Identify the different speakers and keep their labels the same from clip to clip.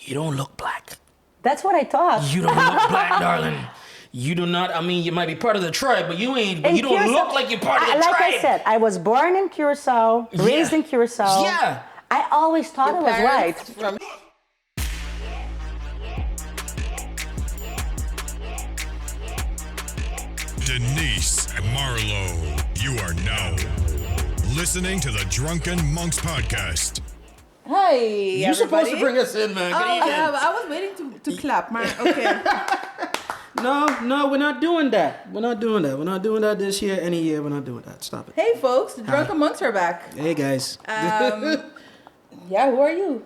Speaker 1: You don't look black.
Speaker 2: That's what I thought.
Speaker 1: You don't look black, darling. You do not. I mean, you might be part of the tribe, but you ain't. But you don't look like you're part of the tribe.
Speaker 2: Like I said, I was born in Curacao, raised in Curacao.
Speaker 1: Yeah.
Speaker 2: I always thought it was right.
Speaker 3: Denise and Marlo, you are now listening to the Drunken Monks podcast.
Speaker 4: Hi,
Speaker 1: You're supposed to bring us in, man. Good evening.
Speaker 4: I was waiting to clap, man. Okay.
Speaker 1: No, we're not doing that. We're not doing that this year, any year. We're not doing that. Stop it.
Speaker 4: Hey, folks, the Drunken Monks are back.
Speaker 1: Hey, guys.
Speaker 4: Yeah, who are you?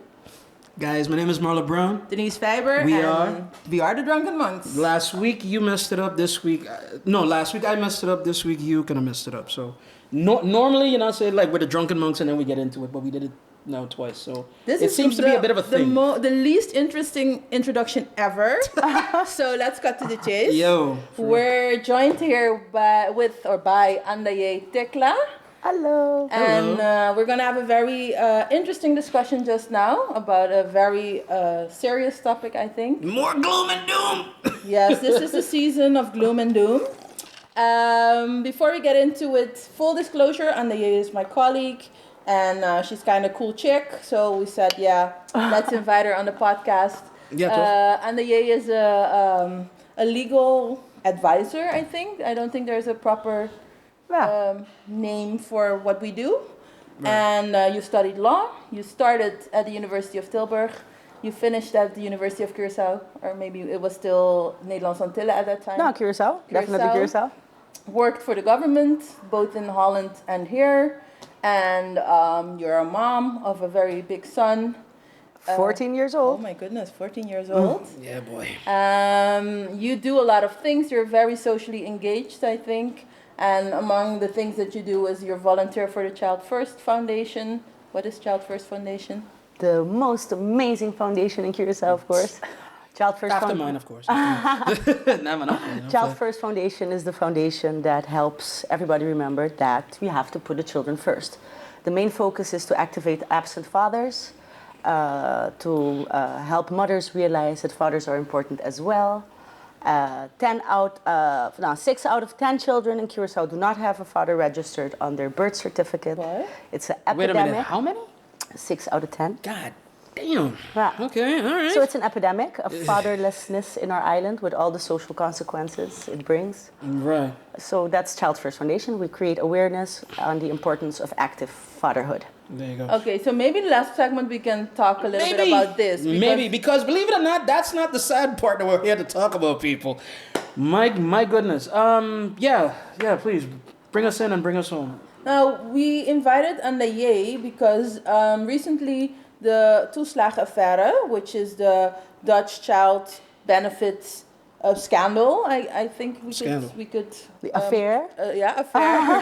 Speaker 1: Guys, my name is Marlo Brown.
Speaker 4: Denise Faber.
Speaker 1: We
Speaker 4: are the Drunken Monks.
Speaker 1: Last week you messed it up. This week, last week I messed it up. This week you kind of messed it up. So, normally, say like we're the Drunken Monks and then we get into it, but we did it now twice. So it seems to be a bit of a thing.
Speaker 4: The least interesting introduction ever. So let's cut to the chase.
Speaker 1: Yo.
Speaker 4: We're joined here by Andayé Tecla.
Speaker 2: Hello.
Speaker 4: And we're going to have a very interesting discussion just now about a very serious topic, I think.
Speaker 1: More gloom and doom.
Speaker 4: Yes, this is the season of gloom and doom. Before we get into it, full disclosure, Andayé is my colleague, and she's kind of cool chick. So we said, let's invite her on the podcast.
Speaker 1: Yeah,
Speaker 4: Andayé is a legal advisor, I think. I don't think there's a proper name for what we do. Right. And you studied law. You started at the University of Tilburg. You finished at the University of Curaçao, or maybe it was still Nederlands Antillen at that time.
Speaker 2: No, Curaçao. Definitely Curaçao.
Speaker 4: Worked for the government, both in Holland and here. And you're a mom of a very big son.
Speaker 2: 14 years old.
Speaker 4: Oh my goodness, 14 years old.
Speaker 1: Yeah, boy.
Speaker 4: You do a lot of things. You're very socially engaged, I think. And among the things that you do is you're volunteer for the Child First Foundation. What is Child First Foundation?
Speaker 2: The most amazing foundation in Curaçao, of course. Child First
Speaker 1: After mine, of course.
Speaker 2: Child First Foundation is the foundation that helps everybody remember that we have to put the children first. The main focus is to activate absent fathers, to help mothers realize that fathers are important as well. 6 out of 10 children in Curaçao do not have a father registered on their birth certificate.
Speaker 4: What?
Speaker 2: It's an epidemic.
Speaker 1: Wait a minute, how many?
Speaker 2: 6 out of 10.
Speaker 1: God damn.
Speaker 2: Yeah.
Speaker 1: Okay, all right.
Speaker 2: So it's an epidemic of fatherlessness in our island with all the social consequences it brings.
Speaker 1: Right.
Speaker 2: So that's Child First Foundation. We create awareness on the importance of active fatherhood.
Speaker 1: There you go.
Speaker 4: Okay, so maybe the last segment we can talk a little bit about this.
Speaker 1: Because believe it or not, that's not the sad part that we're here to talk about, people. My goodness. Please bring us in and bring us home.
Speaker 4: Now, we invited Andayé because recently the Toeslagenaffaire, which is the Dutch child benefits scandal, I think we could
Speaker 2: the affair?
Speaker 4: Affair.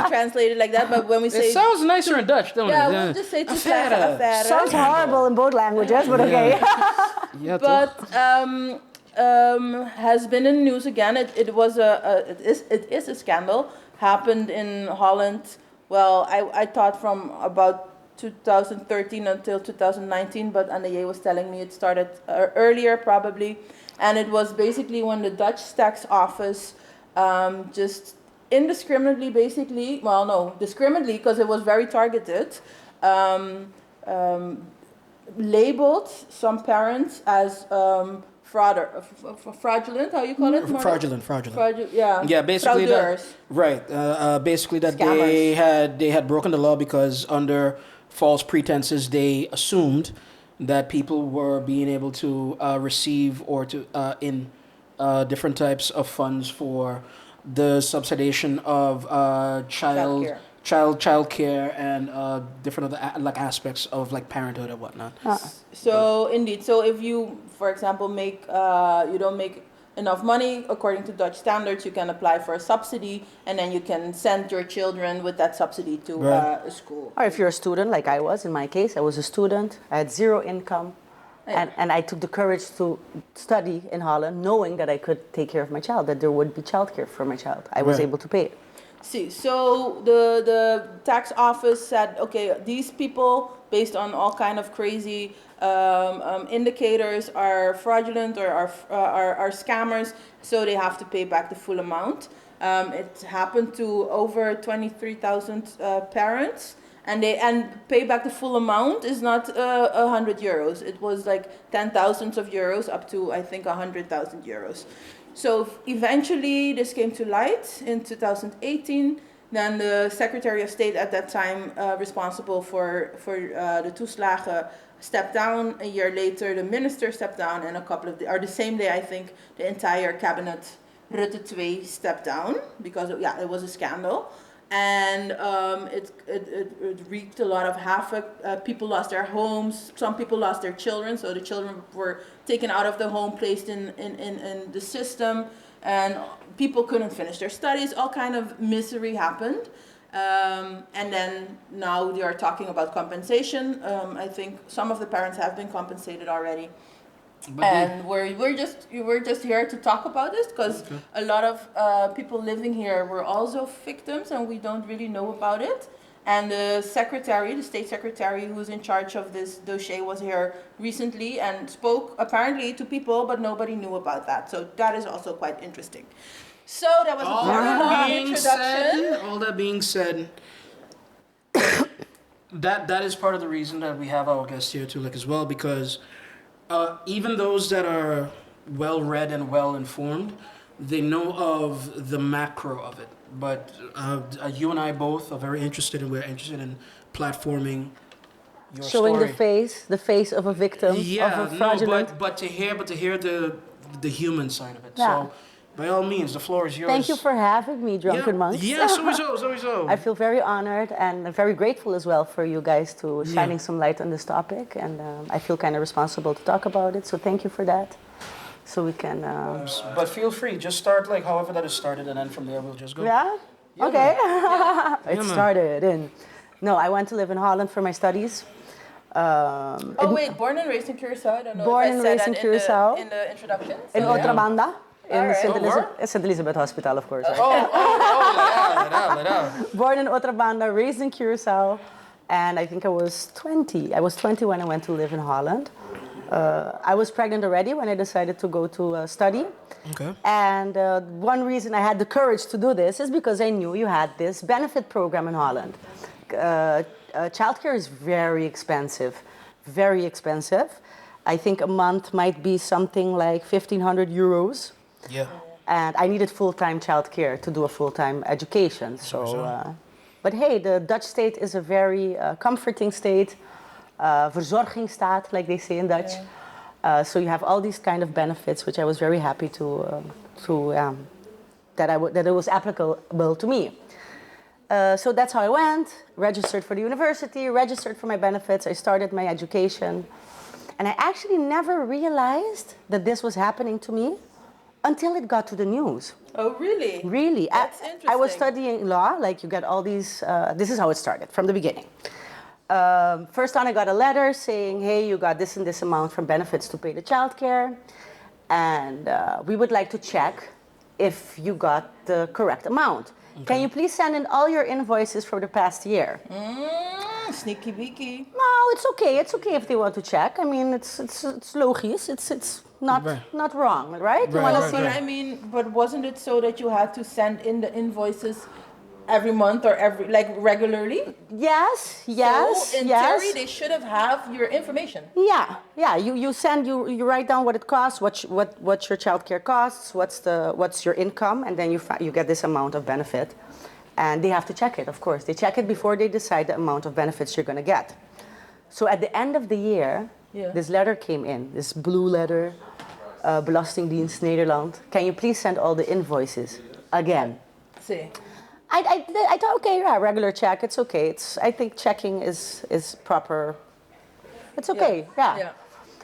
Speaker 4: Translate it like that, but when we say...
Speaker 1: It sounds nicer in Dutch, don't it?
Speaker 4: Yeah, we'll just say Toeslagenaffaire.
Speaker 2: Sounds horrible in both languages, but okay.
Speaker 4: But has been in news again. It is a scandal. Happened in Holland. Well, I thought from about 2013 until 2019, but Andayé was telling me it started earlier probably. And it was basically when the Dutch tax office just indiscriminately, discriminately, because it was very targeted, labeled some parents as fraudulent, how you call it?
Speaker 1: Fraudulent.
Speaker 4: Yeah.
Speaker 1: Yeah, basically
Speaker 4: fraudeurs.
Speaker 1: Basically that
Speaker 4: Scammers.
Speaker 1: they had broken the law because under false pretenses they assumed that people were being able to receive or to in different types of funds for the subsidization of child care and different other aspects of parenthood and whatnot.
Speaker 4: So indeed, so if you, for example, you don't make enough money according to Dutch standards, you can apply for a subsidy, and then you can send your children with that subsidy to a school.
Speaker 2: Or if you're a student, like I was, in my case, I was a student, I had zero income, and I took the courage to study in Holland, knowing that I could take care of my child, that there would be childcare for my child. I was able to pay it.
Speaker 4: See, so the tax office said, okay, these people, based on all kind of crazy indicators are fraudulent or are scammers, so they have to pay back the full amount. It happened to over 23,000 parents, and pay back the full amount is not 100 euros. It was like 10,000 of euros up to I think 100,000 euros. So eventually this came to light in 2018. Then the Secretary of State at that time responsible for the toeslagen stepped down. A year later, the minister stepped down, and the same day I think the entire cabinet Rutte 2 stepped down because it was a scandal, and it wreaked a lot of havoc. People lost their homes. Some people lost their children, so the children were taken out of the home, placed in the system, and people couldn't finish their studies. All kind of misery happened. And then now they are talking about compensation. I think some of the parents have been compensated already. And we're just here to talk about this because a lot of people living here were also victims, and we don't really know about it. And the state secretary who's in charge of this dossier was here recently and spoke apparently to people, but nobody knew about that. So that is also quite interesting. So that was a very long introduction.
Speaker 1: All that being said, that is part of the reason that we have our guests here too, as well, because even those that are well read and well informed, they know of the macro of it. But you and I both are very interested, and we're interested in platforming your
Speaker 2: showing
Speaker 1: story.
Speaker 2: the face of a victim of a fraudulent.
Speaker 1: but to hear the human side of it.
Speaker 2: Yeah.
Speaker 1: So, by all means, the floor is yours.
Speaker 2: Thank you for having me, Drunken Monks.
Speaker 1: Yeah, sowieso.
Speaker 2: I feel very honored and very grateful as well for you guys to shining some light on this topic, and I feel kind of responsible to talk about it. So thank you for that. So we can.
Speaker 1: But feel free, just start however that is started, and then from there we'll just go.
Speaker 2: Yeah. Okay. It started in. No, I went to live in Holland for my studies.
Speaker 4: Born and raised in Curaçao. I don't know
Speaker 2: Born
Speaker 4: if I
Speaker 2: and
Speaker 4: said
Speaker 2: raised in
Speaker 4: that
Speaker 2: Curaçao.
Speaker 4: in the introduction.
Speaker 2: In Outrabanda. In
Speaker 4: Alright.
Speaker 2: St. Elizabeth Hospital, of course.
Speaker 1: Let out.
Speaker 2: Born in Outrabanda, raised in Curaçao, and I think I was 20. I was 20 when I went to live in Holland. I was pregnant already when I decided to go to study.
Speaker 1: Okay.
Speaker 2: And one reason I had the courage to do this is because I knew you had this benefit program in Holland. Childcare is very expensive, very expensive. I think a month might be something like 1,500 euros.
Speaker 1: Yeah.
Speaker 2: And I needed full-time childcare to do a full-time education. But hey, the Dutch state is a very comforting state. Verzorgingsstaat, like they say in Dutch. So you have all these kind of benefits, which I was very happy that it was applicable to me. So that's how I went, registered for the university, registered for my benefits. I started my education. And I actually never realized that this was happening to me until it got to the news.
Speaker 4: Oh, really?
Speaker 2: Really.
Speaker 4: That's interesting.
Speaker 2: I was studying law, you get all these, this is how it started from the beginning. First on I got a letter saying, hey, you got this and this amount from benefits to pay the childcare, and we would like to check if you got the correct amount. Okay. Can you please send in all your invoices for the past year?
Speaker 4: Sneaky beaky.
Speaker 2: No, it's okay. It's okay if they want to check. I mean, it's logisch. It's not wrong, right? You want to see?
Speaker 4: I mean, but wasn't it so that you had to send in the invoices every month or regularly?
Speaker 2: Yes.
Speaker 4: So in theory, they should have your information.
Speaker 2: Yeah. You write down what it costs, what your childcare costs, what's your income, and then you get this amount of benefit, and they have to check it. Of course, they check it before they decide the amount of benefits you're going to get. So at the end of the year, this letter came in, this blue letter, Belastingdienst Nederland. Can you please send all the invoices again?
Speaker 4: See.
Speaker 2: I thought, okay, yeah, regular check, it's okay. I think checking is proper. It's okay, yeah.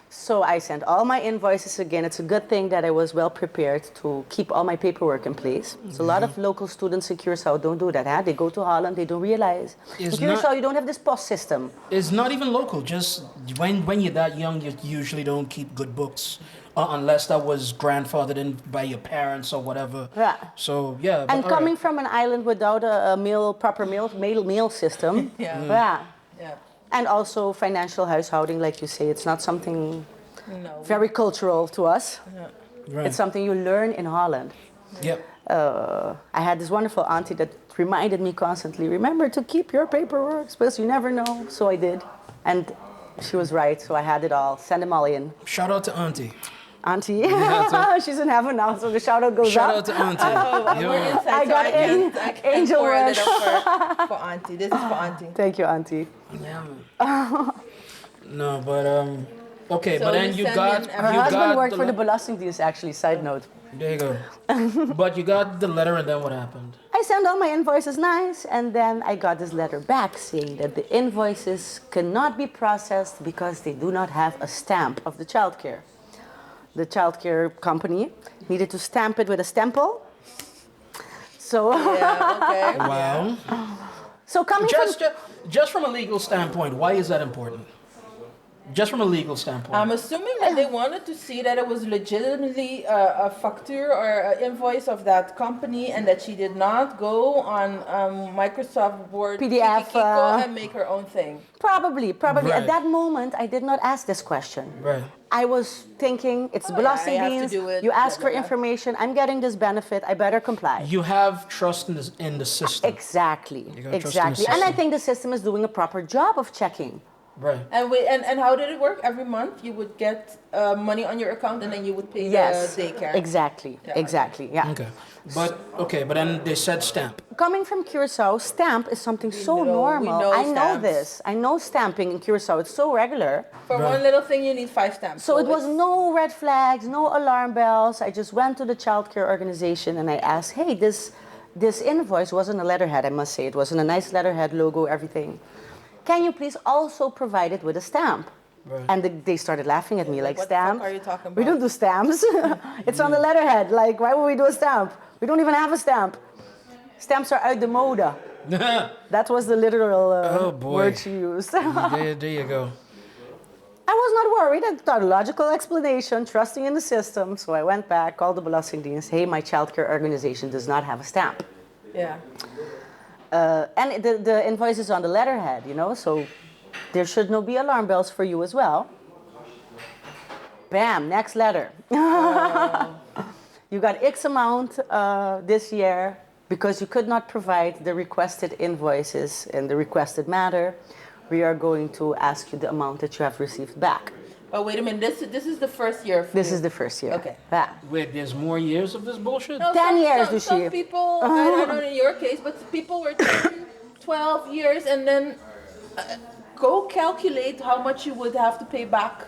Speaker 2: So I sent all my invoices again. It's a good thing that I was well prepared to keep all my paperwork in place. So a lot of local students in Curaçao don't do that. Huh? They go to Holland, they don't realize. In Curaçao, you don't have this post system.
Speaker 1: It's not even local. Just when you're that young, you usually don't keep good books. Unless that was grandfathered in by your parents or whatever.
Speaker 2: Yeah.
Speaker 1: So, yeah.
Speaker 2: And coming from an island without a proper mail system.
Speaker 4: Yeah.
Speaker 2: And also financial huishouding, like you say, it's not something
Speaker 4: No.
Speaker 2: very cultural to us.
Speaker 1: Right.
Speaker 2: It's something you learn in Holland.
Speaker 1: Yep.
Speaker 2: I had this wonderful auntie that reminded me constantly, remember to keep your paperwork, because you never know. So I did. And she was right, so I had it all. Send them all in.
Speaker 1: Shout out to Auntie.
Speaker 2: Auntie,
Speaker 1: Yeah,
Speaker 2: she's in heaven now, so the shout out goes
Speaker 1: Shout
Speaker 2: up.
Speaker 1: out to Auntie.
Speaker 4: We're
Speaker 1: Yo.
Speaker 4: inside,
Speaker 2: I
Speaker 4: so
Speaker 2: got
Speaker 4: I can't
Speaker 2: angel
Speaker 4: pour a
Speaker 2: rush.
Speaker 4: little for Auntie. This is for Auntie.
Speaker 2: Thank you, Auntie.
Speaker 1: Yeah, man. No, but okay,
Speaker 4: So
Speaker 1: but then
Speaker 4: you
Speaker 1: you
Speaker 4: send
Speaker 1: got
Speaker 4: in
Speaker 2: Her
Speaker 4: every-
Speaker 1: you
Speaker 2: husband
Speaker 1: got
Speaker 2: worked
Speaker 1: the
Speaker 2: for the
Speaker 1: le-
Speaker 2: Belastingdienst, actually, side note.
Speaker 1: There you go. But you got the letter, and then what happened?
Speaker 2: I sent all my invoices nice, and then I got this letter back saying that the invoices cannot be processed because they do not have a stamp of the childcare. The childcare company needed to stamp it with a stample. So,
Speaker 4: Yeah, okay.
Speaker 1: Wow.
Speaker 2: so coming from
Speaker 1: Just from a legal standpoint, why is that important? Just from a legal standpoint.
Speaker 4: I'm assuming that they wanted to see that it was legitimately a facture or an invoice of that company, and that she did not go on Microsoft Word
Speaker 2: PDF,
Speaker 4: Kiko and make her own thing.
Speaker 2: probably
Speaker 1: Right.
Speaker 2: at that moment, I did not ask this question.
Speaker 1: Right.
Speaker 2: I was thinking, it's
Speaker 4: Oh, yeah, I have to
Speaker 2: Belastingdienst,
Speaker 4: do it,
Speaker 2: you
Speaker 4: blah,
Speaker 2: ask
Speaker 4: blah,
Speaker 2: for
Speaker 4: blah.
Speaker 2: information, I'm getting this benefit, I better comply.
Speaker 1: You have trust in the system.
Speaker 2: Exactly,
Speaker 1: gotta trust in the
Speaker 2: exactly. And I
Speaker 1: system.
Speaker 2: think the system is doing a proper job of checking.
Speaker 1: Right.
Speaker 4: And how did it work? Every month you would get money on your account, and then you would pay
Speaker 2: Yes,
Speaker 4: the daycare.
Speaker 2: Exactly,
Speaker 4: Yeah,
Speaker 2: exactly, yeah.
Speaker 1: Okay, but then they said stamp.
Speaker 2: Coming from Curacao, stamp is something so
Speaker 4: know- we
Speaker 2: normal.
Speaker 4: know
Speaker 2: I know
Speaker 4: stamps.
Speaker 2: this. I know stamping in Curacao. It's so regular.
Speaker 4: For
Speaker 1: Right.
Speaker 4: one little thing, you need 5 stamps.
Speaker 2: So it was
Speaker 4: it's-
Speaker 2: no red flags, no alarm bells. I just went to the childcare organization and I asked, hey, this invoice wasn't a letterhead, I must say. It wasn't a nice letterhead, logo, everything. Can you please also provide it with a stamp?
Speaker 1: Right.
Speaker 2: And they started laughing at me like,
Speaker 4: what the fuck
Speaker 2: stamp?
Speaker 4: are you talking
Speaker 2: We
Speaker 4: about?"
Speaker 2: don't do stamps. It's on the letterhead. Like, why would we do a stamp? We don't even have a stamp. Stamps are uit de mode. That was the literal
Speaker 1: Oh, boy.
Speaker 2: word she used. I
Speaker 1: there you go.
Speaker 2: was not worried. I thought a logical explanation, trusting in the system. So I went back, called the Belastingdienst. Hey, my childcare organization does not have a stamp.
Speaker 4: Yeah.
Speaker 2: And the invoice is on the letterhead, so there should no be alarm bells for you as well. Bam, next letter. You got X amount this year because you could not provide the requested invoices in the requested matter. We are going to ask you the amount that you have received back.
Speaker 4: Oh, wait a minute. This is the first year. For
Speaker 2: This
Speaker 4: you.
Speaker 2: is the first year.
Speaker 4: Okay.
Speaker 2: Yeah.
Speaker 1: Wait, there's more years of this bullshit?
Speaker 4: No,
Speaker 2: 10 years,
Speaker 4: some
Speaker 2: Lucie.
Speaker 4: people, I don't know in your case, but people were 10, 12 years, and then go calculate how much you would have to pay back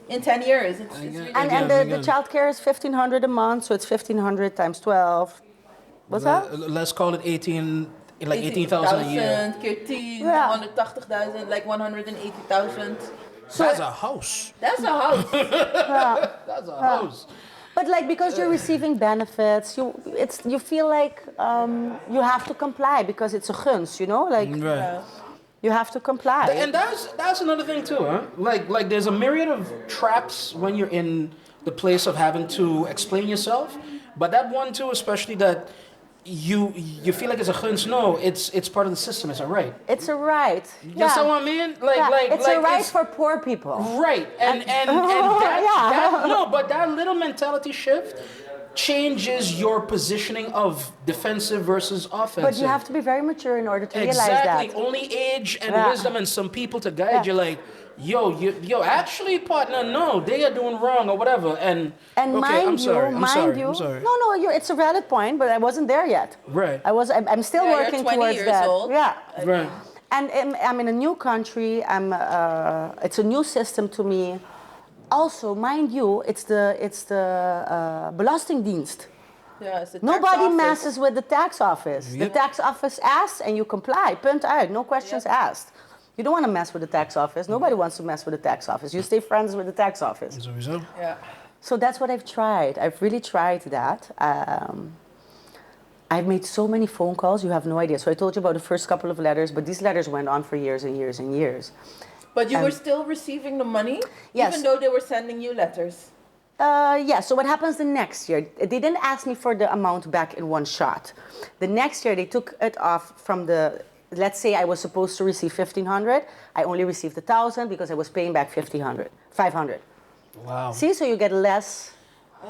Speaker 4: in 10 years. It's really
Speaker 2: And
Speaker 1: Again.
Speaker 2: the childcare is $1,500 a month, so it's 1,500 times 12. What's that?
Speaker 1: Let's call it 18,000 a year.
Speaker 4: 18,
Speaker 2: Yeah.
Speaker 4: 180,000, like 180,000.
Speaker 1: That's a house.
Speaker 4: That's a house.
Speaker 1: That's a house.
Speaker 2: But like because you're receiving benefits, you feel like you have to comply because it's a gunst, like
Speaker 1: Right.
Speaker 2: you have to comply.
Speaker 1: And that's another thing too, huh? Like there's a myriad of traps when you're in the place of having to explain yourself, but that one too, especially that you feel like it's a gunst. No, it's part of the system. It's a right.
Speaker 2: It's a right.
Speaker 1: You know what I mean?
Speaker 2: It's a right for poor people.
Speaker 1: Right, and but that little mentality shift changes your positioning of defensive versus offensive.
Speaker 2: But you have to be very mature in order to realize
Speaker 1: Exactly.
Speaker 2: that.
Speaker 1: Only age and
Speaker 2: Yeah.
Speaker 1: wisdom and some people to guide you. Like, yo, actually, partner, no, they are doing wrong or whatever. And
Speaker 2: And
Speaker 1: okay,
Speaker 2: I'm
Speaker 1: I'm sorry.
Speaker 2: you.
Speaker 1: I'm sorry.
Speaker 2: No, it's a valid point, but I wasn't there yet.
Speaker 1: Right.
Speaker 2: I'm still
Speaker 4: Yeah, you're
Speaker 2: working
Speaker 4: 20
Speaker 2: towards
Speaker 4: years
Speaker 2: that.
Speaker 4: old.
Speaker 2: Yeah.
Speaker 1: Right.
Speaker 2: And I'm in a new country. It's a new system to me. Also, mind you, it's the Belastingdienst.
Speaker 4: Yeah, it's a tax
Speaker 2: Nobody
Speaker 4: office.
Speaker 2: messes with the tax office. The
Speaker 1: Yep.
Speaker 2: tax office asks and you comply. Punt out. No questions asked. You don't want to mess with the tax office. Nobody wants to mess with the tax office. You stay friends with the tax office.
Speaker 1: Sowieso.
Speaker 4: Yeah.
Speaker 2: So that's what I've tried. I've really tried that. I've made so many phone calls, you have no idea. So I told you about the first couple of letters, but these letters went on for years and years and years.
Speaker 4: But you were still receiving the money?
Speaker 2: Yes.
Speaker 4: Even though they were sending you letters?
Speaker 2: Yeah, so what happens the next year? They didn't ask me for the amount back in one shot. The next year, they took it off from the let's say I was supposed to receive 1,500, I only received 1,000 because I was paying back 500.
Speaker 1: Wow.
Speaker 2: See, so you get less.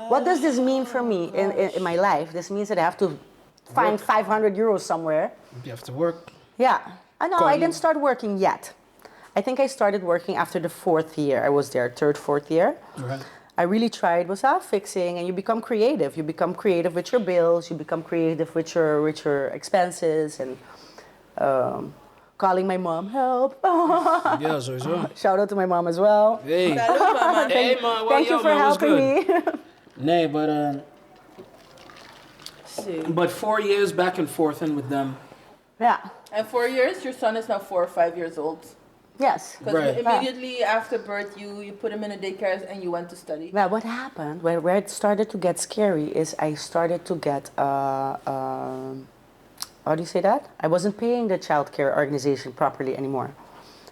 Speaker 2: What does this mean for me in my life? This means that I have to find 500 euros somewhere.
Speaker 1: You have to work.
Speaker 2: Yeah. I didn't start working yet. I think I started working after the 4th year. I was there, 3rd, 4th year.
Speaker 1: Right.
Speaker 2: I really tried was fixing, and you become creative. You become creative with your bills. You become creative with your expenses, and calling my mom, help.
Speaker 1: Ja, sowieso.
Speaker 2: Shout out to my mom as well.
Speaker 1: Hey. Hey, man. Well,
Speaker 2: Thank you for helping me.
Speaker 1: Nee,
Speaker 4: See.
Speaker 1: but 4 years back and forth in with them.
Speaker 2: Yeah.
Speaker 4: And 4 years, your son is now 4 or 5 years old.
Speaker 2: Yes.
Speaker 4: Because
Speaker 1: Right.
Speaker 4: immediately after birth, you put him in a daycare and you went to study.
Speaker 2: Well, what happened, where it started to get scary, is I started to get, how do you say that? I wasn't paying the child care organization properly anymore.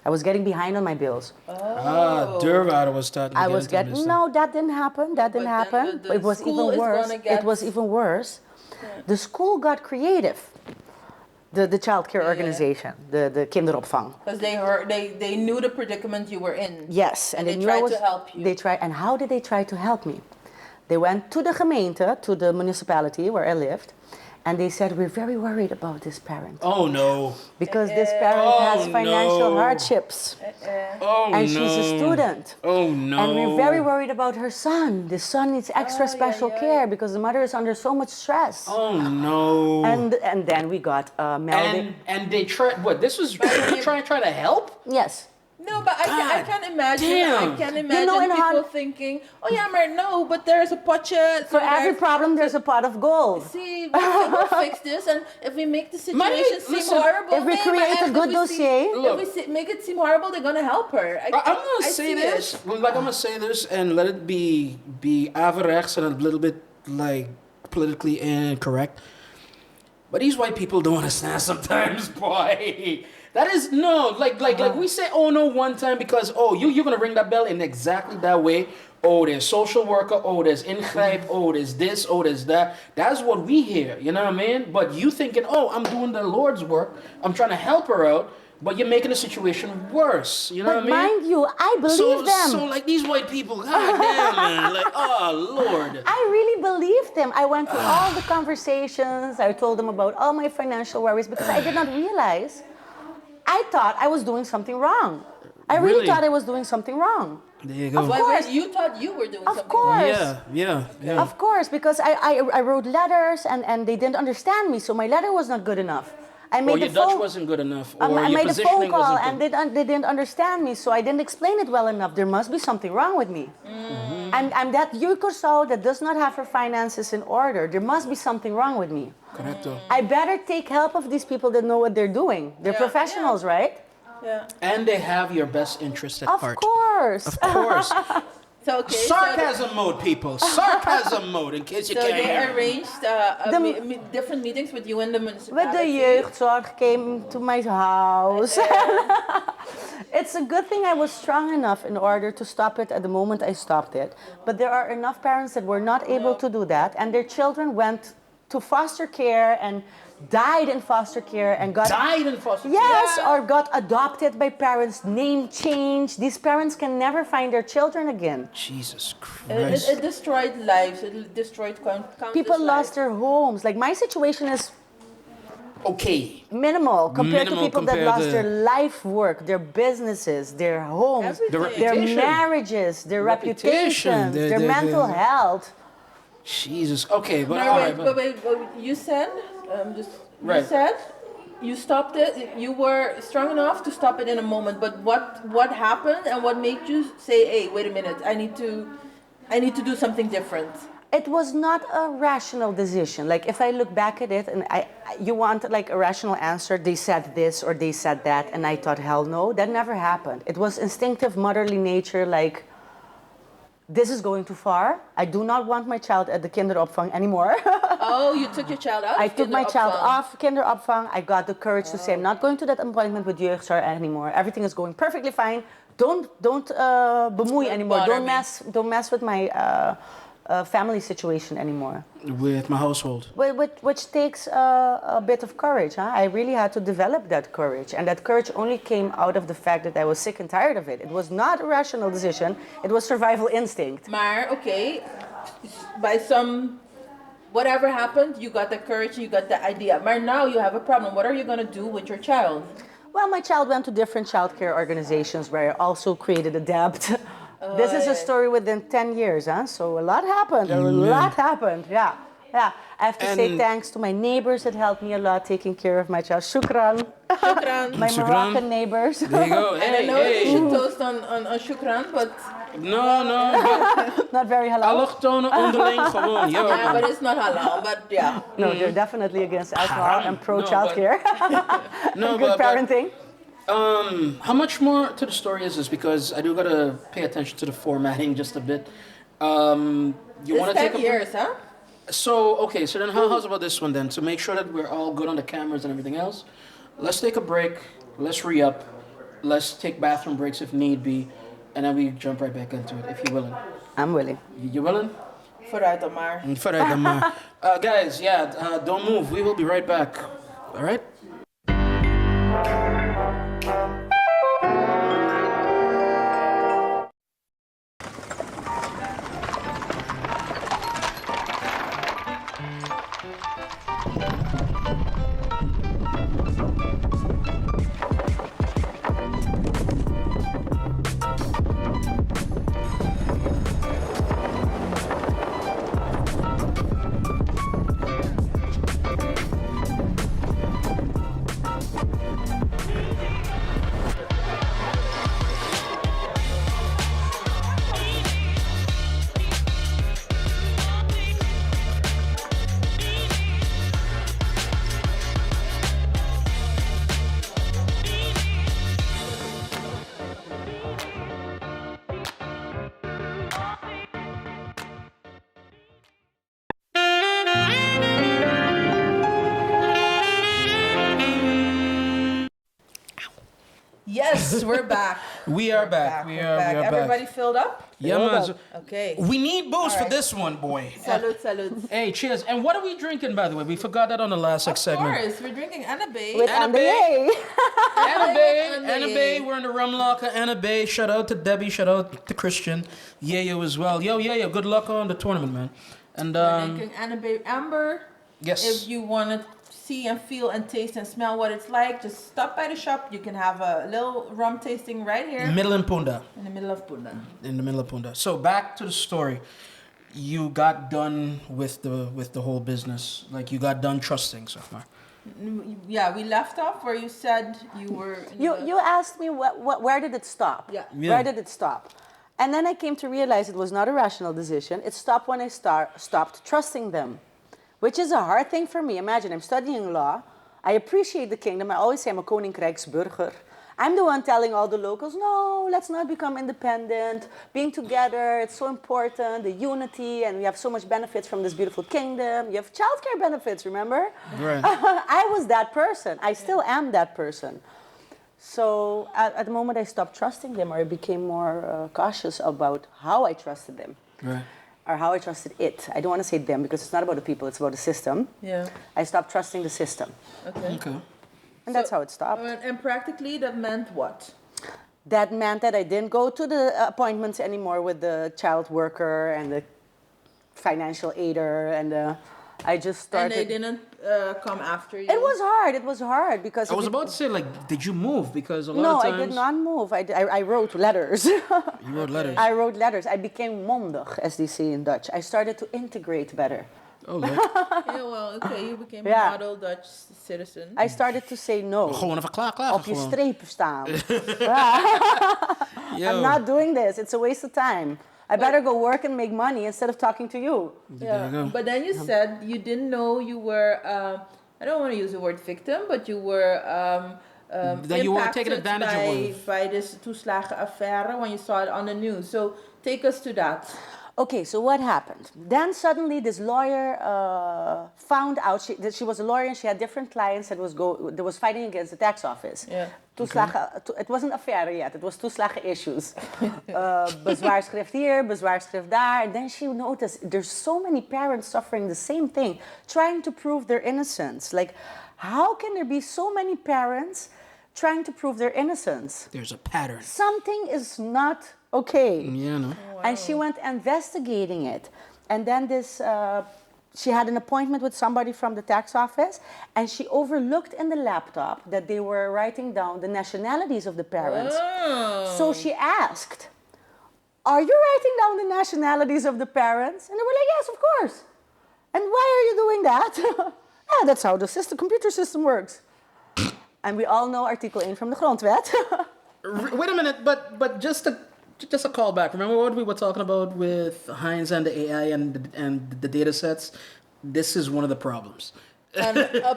Speaker 2: I was getting behind on my bills.
Speaker 1: Deurwaarde was starting to
Speaker 2: I
Speaker 1: get
Speaker 2: was
Speaker 1: into
Speaker 2: getting,
Speaker 1: this.
Speaker 2: no, that didn't happen. That didn't
Speaker 4: But then
Speaker 2: happen.
Speaker 4: the
Speaker 2: It was
Speaker 4: school
Speaker 2: even
Speaker 4: is
Speaker 2: worse.
Speaker 4: gonna get-
Speaker 2: It was even worse. The school got creative. The child care organization, the kinderopvang.
Speaker 4: Because they knew the predicament you were in.
Speaker 2: Yes,
Speaker 4: And
Speaker 2: they
Speaker 4: they
Speaker 2: knew I
Speaker 4: tried
Speaker 2: was.
Speaker 4: to help you.
Speaker 2: They tried, and how did they try to help me? They went to the gemeente, to the municipality where I lived, and they said, "We're very worried about this parent
Speaker 1: Oh, no.
Speaker 2: because this parent has
Speaker 1: Oh,
Speaker 2: financial
Speaker 1: no.
Speaker 2: hardships,
Speaker 1: Oh,
Speaker 2: and
Speaker 1: no.
Speaker 2: she's a student."
Speaker 1: Oh, no.
Speaker 2: And we're very worried about her son. The son needs extra special care because the mother is under so much stress.
Speaker 1: Oh, no.
Speaker 2: And then we got melding.
Speaker 1: And they tried, what, this was trying to help?
Speaker 2: Yes.
Speaker 4: No, but I can't imagine.
Speaker 1: damn.
Speaker 4: I can't
Speaker 2: You
Speaker 4: imagine
Speaker 2: know, in
Speaker 4: people
Speaker 2: Holland-
Speaker 4: thinking, "Oh yeah, maar no, but there's a potje."
Speaker 2: For every problem, there's a pot of gold.
Speaker 4: See, we'll fix this, and if we make the
Speaker 1: Maar
Speaker 4: situation seem
Speaker 1: listen,
Speaker 4: horrible,
Speaker 2: if we
Speaker 4: nee, maar
Speaker 2: create a
Speaker 4: echt,
Speaker 2: good
Speaker 4: if we
Speaker 2: dossier-
Speaker 4: see-
Speaker 1: Look.
Speaker 4: if we make it seem horrible, they're gonna help her.
Speaker 1: I'm gonna
Speaker 4: I
Speaker 1: say
Speaker 4: see
Speaker 1: this,
Speaker 4: it.
Speaker 1: like I'm gonna say this, and let it be averechts and a little bit like politically incorrect. But these white people don't understand sometimes, boy. That is no, like we say, oh no, one time because you're gonna ring that bell in exactly that way. Oh, there's social worker. Oh, there's ingrijp. Oh, there's this. Oh, there's that. That's what we hear. You know what I mean? But you thinking, oh, I'm doing the Lord's work. I'm trying to help her out. But you're making the situation worse. You know
Speaker 2: But
Speaker 1: what I mean?
Speaker 2: mind you, I believe them.
Speaker 1: So like these white people, goddamn, man, like, oh Lord.
Speaker 2: I really believed them. I went through all the conversations. I told them about all my financial worries because I did not realize. I thought I was doing something wrong. I really
Speaker 1: Really?
Speaker 2: thought I was doing something wrong.
Speaker 1: There you go.
Speaker 2: Of
Speaker 4: Wait,
Speaker 2: course.
Speaker 4: you thought you were doing
Speaker 2: Of
Speaker 4: something.
Speaker 2: course.
Speaker 1: Yeah.
Speaker 2: Of course, because I wrote letters and they didn't understand me, so my letter was not good enough. I
Speaker 1: Or
Speaker 2: made
Speaker 1: your
Speaker 2: the
Speaker 1: Dutch
Speaker 2: phone.
Speaker 1: wasn't good enough, or
Speaker 2: I
Speaker 1: your
Speaker 2: made a phone
Speaker 1: positioning
Speaker 2: call
Speaker 1: wasn't
Speaker 2: and
Speaker 1: good.
Speaker 2: they didn't understand me, so I didn't explain it well enough. There must be something wrong with me. And I'm that Yurkoso that does not have her finances in order. There must be something wrong with me.
Speaker 1: Correcto.
Speaker 2: I better take help of these people that know what they're doing. They're
Speaker 4: Yeah,
Speaker 2: professionals, right?
Speaker 4: Yeah.
Speaker 1: And they have your best interest at
Speaker 2: Of
Speaker 1: heart.
Speaker 2: course.
Speaker 1: Of course.
Speaker 4: So okay.
Speaker 1: Sarcasm mode, people. Sarcasm mode, in case you
Speaker 4: So
Speaker 1: can't
Speaker 4: they
Speaker 1: hear.
Speaker 4: arranged different meetings with you and the
Speaker 2: With
Speaker 4: municipality.
Speaker 2: the jeugdzorg came to my house. It's a good thing I was strong enough in order to stop it at the moment I stopped it. But there are enough parents that were not able to do that, and their children went to foster care and died in foster care and got
Speaker 1: Died in foster care.
Speaker 2: yes,
Speaker 4: Yeah.
Speaker 2: or got adopted by parents, name change. These parents can never find their children again.
Speaker 1: Jesus
Speaker 4: It
Speaker 1: Christ.
Speaker 4: destroyed lives. It destroyed countless
Speaker 2: People
Speaker 4: lives.
Speaker 2: lost their homes. Like my situation is
Speaker 1: Okay.
Speaker 2: minimal compared
Speaker 1: Minimal
Speaker 2: to people that
Speaker 1: compared
Speaker 2: lost
Speaker 1: to-
Speaker 2: their life work, their businesses, their homes,
Speaker 4: Everything.
Speaker 1: The
Speaker 2: their
Speaker 1: reputation.
Speaker 2: marriages, their reputation,
Speaker 1: Reputation,
Speaker 2: their mental health.
Speaker 1: Jesus. Okay, but
Speaker 4: No,
Speaker 1: all
Speaker 4: wait,
Speaker 1: right.
Speaker 4: but you said, you
Speaker 1: Right.
Speaker 4: said you stopped it. You were strong enough to stop it in a moment. But what happened and what made you say, "Hey, wait a minute, I need to do something different"?
Speaker 2: It was not a rational decision. Like if I look back at it, and you want like a rational answer, they said this or they said that, and I thought, hell no, that never happened. It was instinctive motherly nature, like this is going too far. I do not want my child at the kinderopvang anymore.
Speaker 4: Oh, you took your child out.
Speaker 2: I
Speaker 4: of
Speaker 2: took my child
Speaker 4: kinderopvang.
Speaker 2: off kinderopvang. I got the courage to say I'm not going to that appointment with jeugdzorg anymore. Everything is going perfectly fine. Don't bemoei anymore.
Speaker 4: Bother me.
Speaker 2: Don't mess with my family situation anymore.
Speaker 1: With my household.
Speaker 2: Which takes a bit of courage. Huh? I really had to develop that courage. And that courage only came out of the fact that I was sick and tired of it. It was not a rational decision. It was survival instinct.
Speaker 4: Maar, okay, by some... Whatever happened, you got the courage, you got the idea. But now you have a problem. What are you going to do with your child?
Speaker 2: Well, my child went to different childcare organizations where I also created a debt. This is a story within 10 years, huh? So a lot happened. A lot happened. Yeah. I have to say thanks to my neighbors that helped me a lot taking care of my child. Shukran.
Speaker 4: Shukran.
Speaker 2: My Moroccan neighbors.
Speaker 1: There you go.
Speaker 4: And I know you should toast on shukran, but...
Speaker 1: No.
Speaker 2: Not very halal.
Speaker 1: Allochtonen onderling gewoon. Yo.
Speaker 4: Yeah, but it's not halal, but yeah.
Speaker 2: No, they're definitely against alcohol and pro-childcare.
Speaker 1: No,
Speaker 2: Good parenting.
Speaker 1: How much more to the story is this? Because I do gotta pay attention to the formatting just a bit. You want to take
Speaker 4: 10 years, huh?
Speaker 1: So then how's about this one then? To make sure that we're all good on the cameras and everything else, let's take a break. Let's re-up. Let's take bathroom breaks if need be, and then we jump right back into it if you're willing.
Speaker 2: I'm willing.
Speaker 1: You willing?
Speaker 4: Vooruit dan maar.
Speaker 1: Vooruit dan maar. Guys, don't move. We will be right back. All right?
Speaker 4: Yes, we're back.
Speaker 1: We are back. We are back.
Speaker 4: Everybody filled up?
Speaker 1: Yeah, man.
Speaker 4: Okay.
Speaker 1: We need booze for
Speaker 4: right.
Speaker 1: this one, boy.
Speaker 4: Salud.
Speaker 1: Hey, cheers. And what are we drinking, by the way? We forgot that on the last segment.
Speaker 4: Of course, we're drinking Annabay.
Speaker 2: With Andayé.
Speaker 1: Annabay. We're in the rum locker. Annabay. Shout out to Debbie. Shout out to Christian. Yayo as well. Yo. Good luck on the tournament, man. And
Speaker 4: we're drinking Annabay Amber.
Speaker 1: Yes.
Speaker 4: If you want to see and feel and taste and smell what it's like, just stop by the shop. You can have a little rum tasting right here.
Speaker 1: Middle in Punda.
Speaker 4: In the middle of Punda.
Speaker 1: In the middle of Punda. So back to the story. You got done with the whole business. Like you got done trusting so far.
Speaker 4: Yeah, we left off where you said you were...
Speaker 2: You asked me where did it stop?
Speaker 4: Yeah.
Speaker 2: Where did it stop? And then I came to realize it was not a rational decision. It stopped when I stopped trusting them, which is a hard thing for me. Imagine, I'm studying law. I appreciate the kingdom. I always say I'm a koninkrijksburger. I'm the one telling all the locals, no, let's not become independent. Being together, it's so important, the unity, and we have so much benefits from this beautiful kingdom. You have childcare benefits, remember?
Speaker 1: Right.
Speaker 2: I was that person. I still am that person. So at the moment I stopped trusting them, or I became more cautious about how I trusted them.
Speaker 1: Right.
Speaker 2: Or how I trusted it. I don't want to say them because it's not about the people, it's about the system.
Speaker 4: Yeah.
Speaker 2: I stopped trusting the system.
Speaker 1: Okay.
Speaker 2: And that's how it stopped.
Speaker 4: And practically that meant what?
Speaker 2: That meant that I didn't go to the appointments anymore with the child worker and the financial aider, and I just started...
Speaker 4: And they didn't come after you?
Speaker 2: It was hard because...
Speaker 1: I was about to say, like, did you move? Because a lot of times...
Speaker 2: No, I did not move. I wrote letters.
Speaker 1: You wrote letters?
Speaker 2: I wrote letters. I became mondig, as they say in Dutch. I started to integrate better.
Speaker 1: Oh, leuk.
Speaker 4: Yeah, well, okay, you became a model Dutch citizen.
Speaker 2: I started to say no.
Speaker 1: Gewoon even klaar.
Speaker 2: Op je strepen staan.
Speaker 1: Yo.
Speaker 2: I'm not doing this. It's a waste of time. I better go work and make money instead of talking to you.
Speaker 1: There you go.
Speaker 4: But then you said you didn't know you were, I don't want to use the word victim, but you were
Speaker 1: that you were taken advantage of.
Speaker 4: by this Toeslagenaffaire when you saw it on the news. So take us to that.
Speaker 2: Okay, so what happened? Then suddenly this lawyer found out that she was a lawyer and she had different clients that was fighting against the tax office.
Speaker 4: Yeah.
Speaker 2: Het wasn't affaire yet, it was toeslagen issues. Bezwaarschrift hier, bezwaarschrift daar. And then she noticed there's so many parents suffering the same thing, trying to prove their innocence. Like, how can there be so many parents trying to prove their innocence?
Speaker 1: There's a pattern.
Speaker 2: Something is not okay.
Speaker 1: Yeah, no.
Speaker 4: Wow.
Speaker 2: And she went investigating it. And then she had an appointment with somebody from the tax office, and she overlooked in the laptop that they were writing down the nationalities of the parents.
Speaker 4: Oh.
Speaker 2: So she asked, "Are you writing down the nationalities of the parents?" And they were like, "Yes, of course." "And why are you doing that?" "Yeah, that's how the computer system works." And we all know Artikel 1 from the Grondwet.
Speaker 1: Wait a minute, but just a callback. Remember what we were talking about with Heinz and the AI and the data sets? This is one of the problems.
Speaker 4: And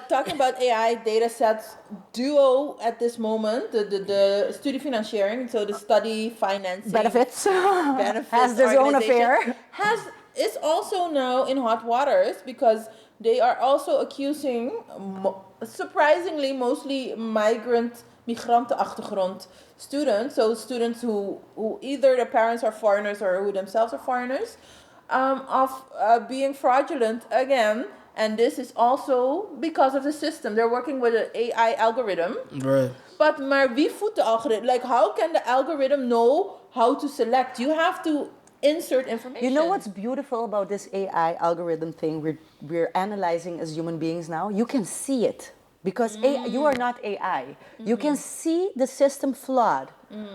Speaker 4: talking about AI data sets, Duo at this moment, the studiefinanciering, so the study financing
Speaker 2: Benefits.
Speaker 4: benefits
Speaker 2: Has their own
Speaker 4: organization,
Speaker 2: affair.
Speaker 4: is also now in hot waters because they are also accusing, surprisingly, mostly migrantenachtergrond students, so students who either their parents are foreigners or who themselves are foreigners, of being fraudulent again. And this is also because of the system. They're working with an AI algorithm.
Speaker 1: Right.
Speaker 4: But maar wie voedt de algorithm? Like, how can the algorithm know how to select? You have to insert information.
Speaker 2: You know what's beautiful about this AI algorithm thing we're analyzing as human beings now? You can see it. Because you are not AI. You can see the system flawed.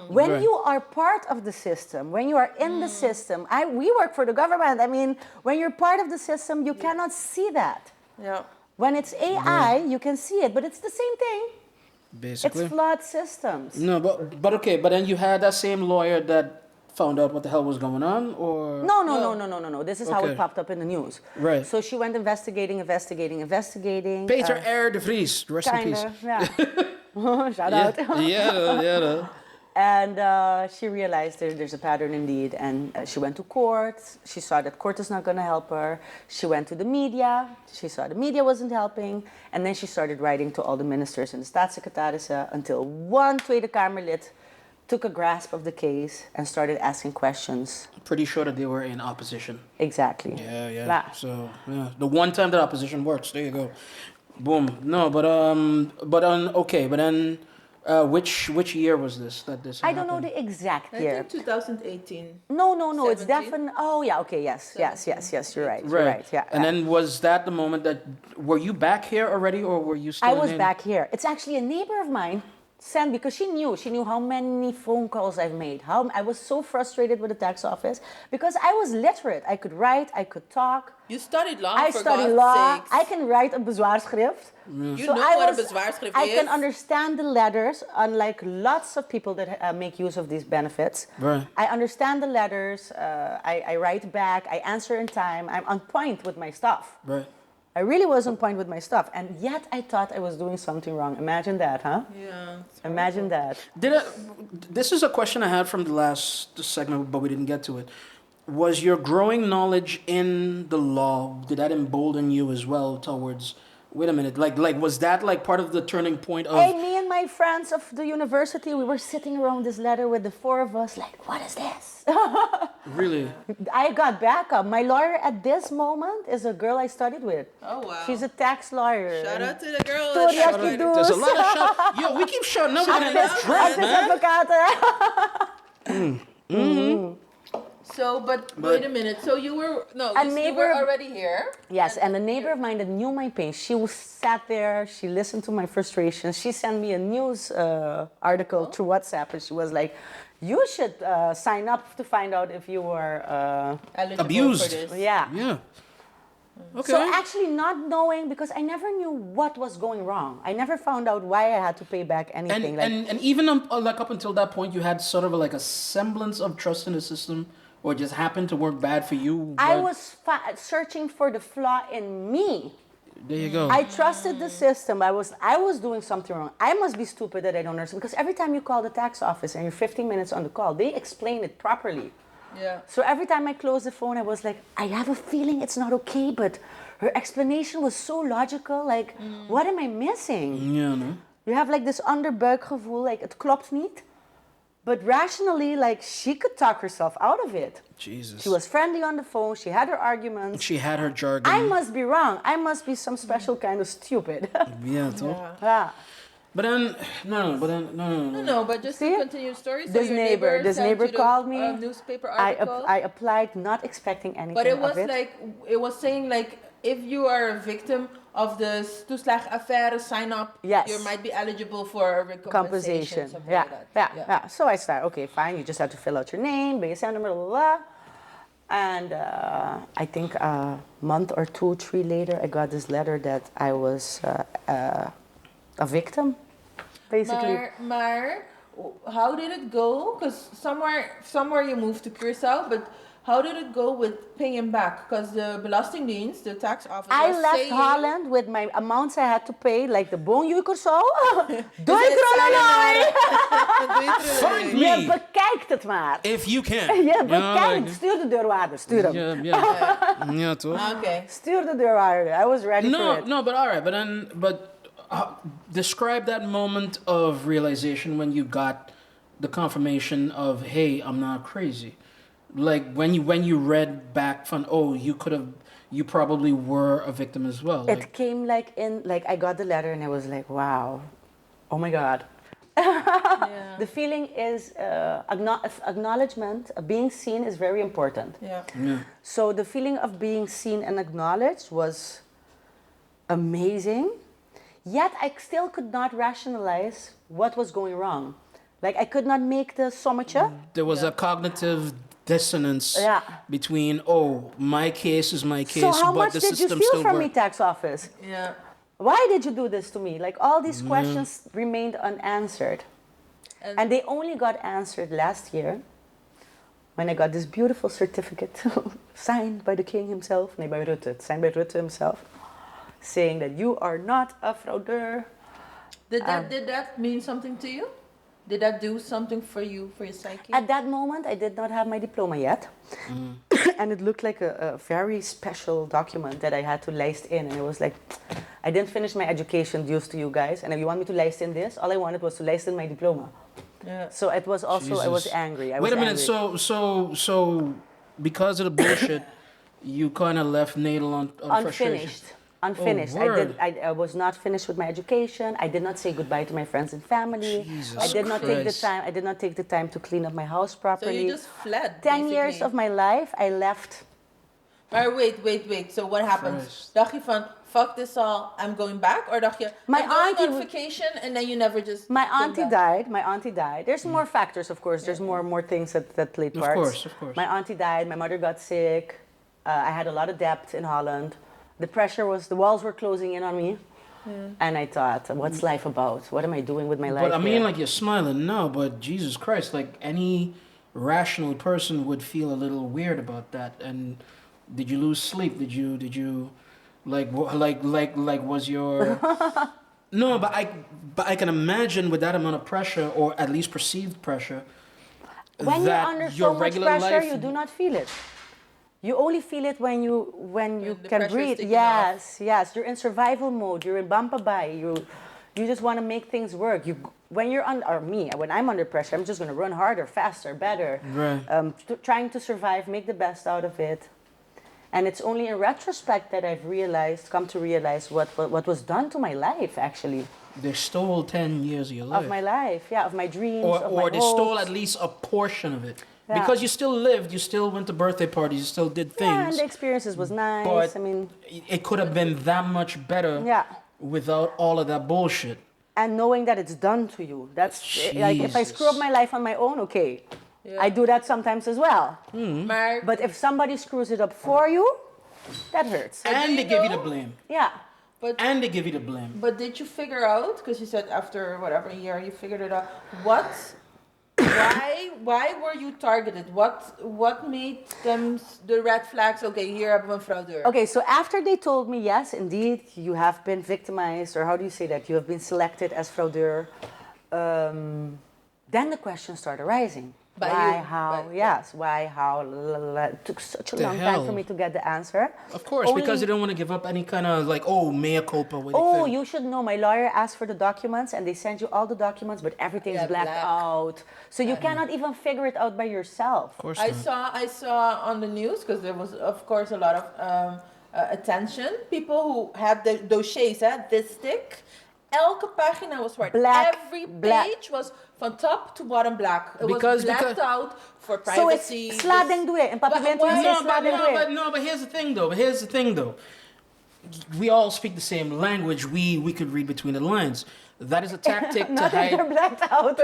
Speaker 2: When
Speaker 1: Right.
Speaker 2: you are part of the system, when you are in the system, we work for the government. I mean, when you're part of the system, you cannot see that.
Speaker 4: Yeah.
Speaker 2: When it's AI, you can see it, but it's the same thing.
Speaker 1: Basically.
Speaker 2: It's flawed systems.
Speaker 1: No, but okay, but then you had that same lawyer that found out what the hell was going on, or
Speaker 2: No. This is how
Speaker 1: Okay.
Speaker 2: it popped up in the news.
Speaker 1: Right.
Speaker 2: So she went investigating.
Speaker 1: Peter R. de Vries, rest in peace.
Speaker 2: Kinda, yeah. Shout out.
Speaker 1: Yeah.
Speaker 2: And she realized there's a pattern indeed. And she went to court. She saw that court is not going to help her. She went to the media. She saw the media wasn't helping. And then she started writing to all the ministers and the staatssecretarissen until one Tweede Kamerlid took a grasp of the case and started asking questions.
Speaker 1: Pretty sure that they were in opposition.
Speaker 2: Exactly.
Speaker 1: Yeah.
Speaker 2: Wow.
Speaker 1: So yeah, the one time that opposition works, there you go. Boom. No, but then, which year was this that this?
Speaker 2: I don't know
Speaker 1: happened?
Speaker 2: the exact
Speaker 4: I
Speaker 2: year.
Speaker 4: think 2018.
Speaker 2: No. It's
Speaker 4: 17?
Speaker 2: definitely. Oh yeah. Okay. Yes. You're right. You're right. Yeah.
Speaker 1: And then was that the moment that were you back here already, or were you still?
Speaker 2: I was
Speaker 1: in
Speaker 2: back here. It's actually a neighbor of mine sent because she knew how many phone calls I've made. How I was so frustrated with the tax office because I was literate. I could write. I could talk.
Speaker 4: You studied law.
Speaker 2: I
Speaker 4: for
Speaker 2: study
Speaker 4: God's
Speaker 2: law.
Speaker 4: sakes.
Speaker 2: I can write a bezwaarschrift.
Speaker 4: You
Speaker 2: So
Speaker 4: know
Speaker 2: I
Speaker 4: what
Speaker 2: was-
Speaker 4: a bezwaarschrift
Speaker 2: I
Speaker 4: is.
Speaker 2: can understand the letters, unlike lots of people that make use of these benefits.
Speaker 1: Right.
Speaker 2: I understand the letters. I write back. I answer in time. I'm on point with my stuff.
Speaker 1: Right.
Speaker 2: I really was on point with my stuff, and yet I thought I was doing something wrong. Imagine that, huh?
Speaker 4: Yeah.
Speaker 2: Imagine that.
Speaker 1: This is a question I had from the last segment, but we didn't get to it. Was your growing knowledge in the law, did that embolden you as well towards? Wait a minute, like was that like part of the turning point of?
Speaker 2: Hey, me and my friends of the university, we were sitting around this letter with the four of us, like, what is this?
Speaker 1: Really?
Speaker 2: I got backup. My lawyer at this moment is a girl I studied with.
Speaker 4: Oh wow.
Speaker 2: She's a tax lawyer.
Speaker 4: Shout out to the girl.
Speaker 2: Sorry,
Speaker 4: that
Speaker 2: I
Speaker 4: started-
Speaker 2: can do-
Speaker 1: There's a lot of shout. Yo, we keep shouting out.
Speaker 4: Shout it out,
Speaker 1: man.
Speaker 2: Advocaten.
Speaker 4: So, but wait a minute. So you were you
Speaker 2: neighbor-
Speaker 4: were already here.
Speaker 2: Yes, and a neighbor of mine that knew my pain, sat there, she listened to my frustrations. She sent me a news article through WhatsApp, and she was like, you should sign up to find out if you were...
Speaker 4: Eligible
Speaker 1: Abused.
Speaker 4: For this.
Speaker 2: yeah.
Speaker 1: Yeah. Okay.
Speaker 2: So actually not knowing, because I never knew what was going wrong. I never found out why I had to pay back anything.
Speaker 1: And even like up until that point, you had sort of like a semblance of trust in the system, or it just happened to work bad for you.
Speaker 2: I
Speaker 1: but-
Speaker 2: was searching for the flaw in me.
Speaker 1: There you go.
Speaker 2: I trusted the system. I was doing something wrong. I must be stupid that I don't understand. Because every time you call the tax office and you're 15 minutes on the call, they explain it properly.
Speaker 4: Yeah.
Speaker 2: So every time I closed the phone, I was like, I have a feeling it's not okay, but her explanation was so logical. Like, what am I missing?
Speaker 1: Ja, no?
Speaker 2: You have like this onderbuikgevoel, like het klopt niet. But rationally, like she could talk herself out of it.
Speaker 1: Jesus.
Speaker 2: She was friendly on the phone. She had her arguments.
Speaker 1: She had her jargon.
Speaker 2: I must be wrong. I must be some special kind of stupid.
Speaker 1: Ja, toch?
Speaker 4: Yeah.
Speaker 2: Yeah.
Speaker 1: But then, no.
Speaker 4: But just
Speaker 2: See?
Speaker 4: to continue the story. So
Speaker 2: This
Speaker 4: your
Speaker 2: neighbor
Speaker 4: sent you the,
Speaker 2: called me.
Speaker 4: Newspaper
Speaker 2: I
Speaker 4: article.
Speaker 2: I applied not expecting anything
Speaker 4: But it was
Speaker 2: of it.
Speaker 4: like, it was saying like, if you are a victim of the Toeslagenaffaire, sign up.
Speaker 2: Yes.
Speaker 4: You might be eligible for a compensation. Something
Speaker 2: Yeah,
Speaker 4: like that.
Speaker 2: yeah. So I started, okay, fine, you just have to fill out your name, BSN number, blah, blah, blah. And I think a month or 2, 3 later, I got this letter that I was a victim, basically.
Speaker 4: Maar how did it go? Because somewhere you moved to Curaçao, but how did it go with paying back? Because the Belastingdienst, the tax office,
Speaker 2: I
Speaker 4: was
Speaker 2: left
Speaker 4: saying,
Speaker 2: Holland with my amounts I had to pay, like de bonjuik of zo. Doei krollenai!
Speaker 1: Find
Speaker 2: Je
Speaker 1: me
Speaker 2: bekijkt het maar.
Speaker 1: if you can.
Speaker 2: Je bekijkt. Stuur de deurwaarder, stuur hem.
Speaker 1: Ja, toch?
Speaker 4: Okay.
Speaker 2: Stuur de deurwaarder. I was ready for it.
Speaker 1: No, but all right. But describe that moment of realization when you got the confirmation of, hey, I'm not crazy. Like when you read back from, oh, you probably were a victim as well.
Speaker 2: It came like I got the letter and I was like, wow, oh my God.
Speaker 4: Yeah.
Speaker 2: The feeling is acknowledgement, being seen is very important.
Speaker 4: Yeah.
Speaker 2: So the feeling of being seen and acknowledged was amazing. Yet I still could not rationalize what was going wrong. Like I could not make the sommetje.
Speaker 1: There was a cognitive dissonance between, oh, my case is my case,
Speaker 2: So how
Speaker 1: but
Speaker 2: much
Speaker 1: the
Speaker 2: did you
Speaker 1: system
Speaker 2: steal
Speaker 1: still
Speaker 2: from me,
Speaker 1: works.
Speaker 2: tax office?
Speaker 4: Yeah.
Speaker 2: Why did you do this to me? Like all these questions remained unanswered. And they only got answered last year when I got this beautiful certificate signed by the king himself, nee, by Rutte, signed by Rutte himself, saying that you are not a fraudeur.
Speaker 4: Did that mean something to you? Did that do something for you, for your psyche?
Speaker 2: At that moment, I did not have my diploma yet. And it looked like a very special document that I had to lijst in. And it was like, I didn't finish my education due to you guys. And if you want me to lijst in this, all I wanted was to lijst in my diploma.
Speaker 4: Yeah.
Speaker 2: So it was also, I was angry.
Speaker 1: Wait a minute, so because of the bullshit, you kind of left Nederland on frustration.
Speaker 2: Unfinished.
Speaker 1: Oh, word.
Speaker 2: I was not finished with my education. I did not say goodbye to my friends and family.
Speaker 1: Jesus
Speaker 2: I did not take the
Speaker 1: Christ.
Speaker 2: time. I did not take the time to clean up my house
Speaker 4: So
Speaker 2: properly.
Speaker 4: you just fled.
Speaker 2: 10 years
Speaker 4: basically.
Speaker 2: of my life, I left.
Speaker 4: Maar wait. So what happened?
Speaker 1: Christ.
Speaker 4: Dacht je van, fuck this all, I'm going back? Or dacht je,
Speaker 2: My
Speaker 4: I'm going
Speaker 2: auntie
Speaker 4: on
Speaker 2: would-
Speaker 4: vacation and then you never just
Speaker 2: My
Speaker 4: came
Speaker 2: auntie
Speaker 4: back?
Speaker 2: died. There's more factors, of course. There's more things that played
Speaker 1: Of
Speaker 2: parts.
Speaker 1: course.
Speaker 2: My auntie died. My mother got sick. I had a lot of debt in Holland. The walls were closing in on me. And I thought, what's life about? What am I doing with my life?
Speaker 1: But I mean,
Speaker 2: here?
Speaker 1: like, you're smiling now, but Jesus Christ, like, any rational person would feel a little weird about that. And did you lose sleep? Did you, like, was your... No, but I can imagine with that amount of pressure, or at least perceived pressure,
Speaker 2: when
Speaker 1: that
Speaker 2: you're under
Speaker 1: your
Speaker 2: so much
Speaker 1: regular
Speaker 2: pressure,
Speaker 1: life...
Speaker 2: you do not feel it. You only feel it when you
Speaker 4: the
Speaker 2: can
Speaker 4: pressure is
Speaker 2: breathe.
Speaker 4: taken
Speaker 2: Yes. You're in survival mode. You're in bampabai. You just want to make things work. When I'm under pressure, I'm just going to run harder, faster, better.
Speaker 1: Right.
Speaker 2: Trying to survive, make the best out of it. And it's only in retrospect that I've come to realize what was done to my life, actually.
Speaker 1: They stole 10 years of your life.
Speaker 2: Of my life, of my dreams, of my
Speaker 1: Or they stole
Speaker 2: hopes.
Speaker 1: at least a portion of it.
Speaker 2: Yeah.
Speaker 1: Because you still lived, you still went to birthday parties, you still did things.
Speaker 2: Yeah, and the experiences was nice.
Speaker 1: But
Speaker 2: I mean,
Speaker 1: it could have been that much better without all of that bullshit.
Speaker 2: and knowing that it's done to you. That's like if I screw up my life on my own, okay.
Speaker 4: Yeah.
Speaker 2: I do that sometimes as well.
Speaker 4: Maar,
Speaker 2: But if somebody screws it up for you, that hurts.
Speaker 1: And
Speaker 4: do
Speaker 1: they
Speaker 4: you
Speaker 1: give you the
Speaker 4: know?
Speaker 1: blame.
Speaker 2: Yeah.
Speaker 1: And they give you the blame.
Speaker 4: but did you figure out, because you said after whatever year you figured it out, why were you targeted? What made them the red flags? Okay, here hebben we een fraudeur.
Speaker 2: Okay, so after they told me, yes, indeed, you have been victimized, or how do you say that? You have been selected as fraudeur. Then the questions start arising.
Speaker 4: By
Speaker 2: why,
Speaker 4: you.
Speaker 2: how,
Speaker 4: By-
Speaker 2: yes, why, how, la, la, la. It took such a
Speaker 1: The
Speaker 2: long
Speaker 1: hell?
Speaker 2: time for me to get the answer.
Speaker 1: Of course, because they don't want to give up any kind of like, oh, mea culpa. What do you
Speaker 2: Oh,
Speaker 1: think?
Speaker 2: you should know. My lawyer asked for the documents, and they send you all the documents, but everything's
Speaker 4: Yeah,
Speaker 2: blacked
Speaker 4: black.
Speaker 2: out, so you cannot even figure it out by yourself.
Speaker 1: Of course
Speaker 4: I
Speaker 1: not.
Speaker 4: saw on the news because there was of course a lot of attention. People who had the dossiers, this thick. Elke pagina was white.
Speaker 2: Black,
Speaker 4: Every
Speaker 2: black.
Speaker 4: page was from top to bottom black. It
Speaker 1: Because-
Speaker 4: was blacked
Speaker 1: because-
Speaker 4: out for
Speaker 2: So it's
Speaker 4: privacy.
Speaker 2: slading doe. En papi bent
Speaker 4: why-
Speaker 2: is
Speaker 1: No, but,
Speaker 2: slading doe.
Speaker 1: but here's the thing though. We all speak the same language. We could read between the lines. That is a tactic to
Speaker 2: Not that they're
Speaker 1: hide.
Speaker 2: blacked out.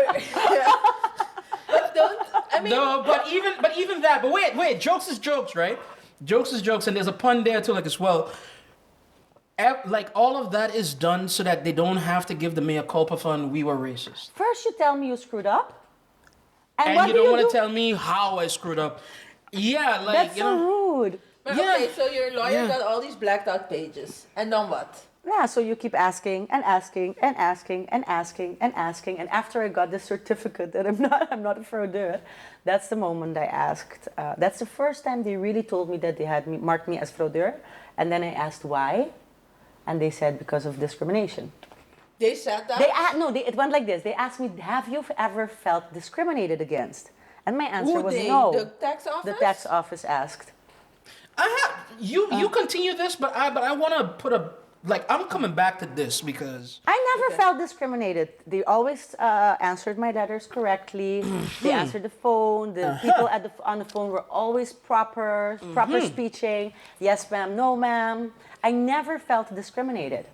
Speaker 4: Don't, I mean,
Speaker 1: No, but even that. But wait. Jokes is jokes, right? Jokes is jokes, and there's a pun there too, like as well. Like all of that is done so that they don't have to give the mea culpa fund. We were racist,
Speaker 2: First, you tell me you screwed up, and
Speaker 1: and
Speaker 2: what
Speaker 1: you
Speaker 2: do
Speaker 1: don't
Speaker 2: you
Speaker 1: want
Speaker 2: do?
Speaker 1: to tell me how I screwed up. Yeah, like
Speaker 2: That's
Speaker 1: you
Speaker 2: so
Speaker 1: know.
Speaker 2: rude.
Speaker 4: but
Speaker 1: Yeah.
Speaker 4: okay, so your lawyer
Speaker 1: Yeah.
Speaker 4: got all these blacked out pages, and then what?
Speaker 2: Yeah, so you keep asking and asking and asking and asking and asking, and after I got the certificate that I'm not a fraudeur, that's the moment I asked. That's the first time they really told me that they had marked me as fraudeur, and then I asked why, and they said because of discrimination.
Speaker 4: They said that.
Speaker 2: It went like this. They asked me, "Have you ever felt discriminated against?" And my answer
Speaker 4: Who
Speaker 2: was
Speaker 4: they?
Speaker 2: no.
Speaker 4: The tax office.
Speaker 2: The tax office asked.
Speaker 1: I have you continue this, but I want to put a like I'm coming back to this because
Speaker 2: I never felt discriminated. They always answered my letters correctly. They answered the phone. The people on the phone were always proper speeching. Yes, ma'am. No, ma'am. I never felt discriminated.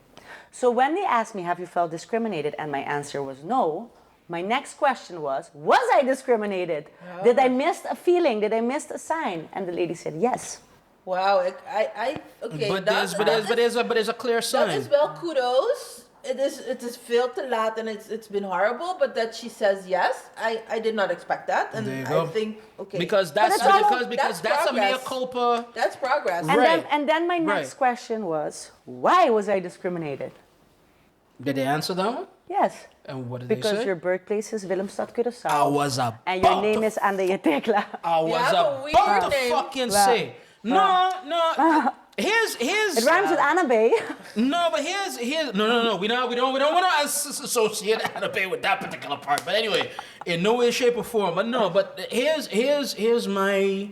Speaker 2: So when they asked me, "Have you felt discriminated?" and my answer was no, my next question was I discriminated? Did I miss a feeling? Did I miss a sign? And the lady said yes.
Speaker 4: Wow. I okay.
Speaker 1: but
Speaker 4: that-
Speaker 1: there's a clear
Speaker 4: That
Speaker 1: sign.
Speaker 4: is well kudos. It is veel te laat and it's been horrible, but that she says yes, I did not expect that, and
Speaker 1: There you
Speaker 4: I
Speaker 1: go.
Speaker 4: think okay
Speaker 1: Because that's
Speaker 2: it's all-
Speaker 1: because
Speaker 4: that's
Speaker 1: that's a mea
Speaker 4: progress.
Speaker 1: culpa.
Speaker 4: that's progress.
Speaker 1: Right.
Speaker 2: And then my next
Speaker 1: Right.
Speaker 2: question was, why was I discriminated?
Speaker 1: Did they answer that one?
Speaker 2: Yes.
Speaker 1: And what did
Speaker 2: Because
Speaker 1: they say?
Speaker 2: your birthplace is Willemstad, Curaçao.
Speaker 1: I was about
Speaker 2: And your name
Speaker 1: to
Speaker 2: is Andayé Tecla.
Speaker 1: I was
Speaker 4: have a
Speaker 1: about
Speaker 4: weird
Speaker 1: to
Speaker 4: name.
Speaker 1: fucking
Speaker 2: Well,
Speaker 1: say. No. Here's
Speaker 2: It rhymes with Annabay.
Speaker 1: no, but here's no. We don't want to associate Annabay with that particular part. But anyway, in no way, shape, or form. But no. But here's my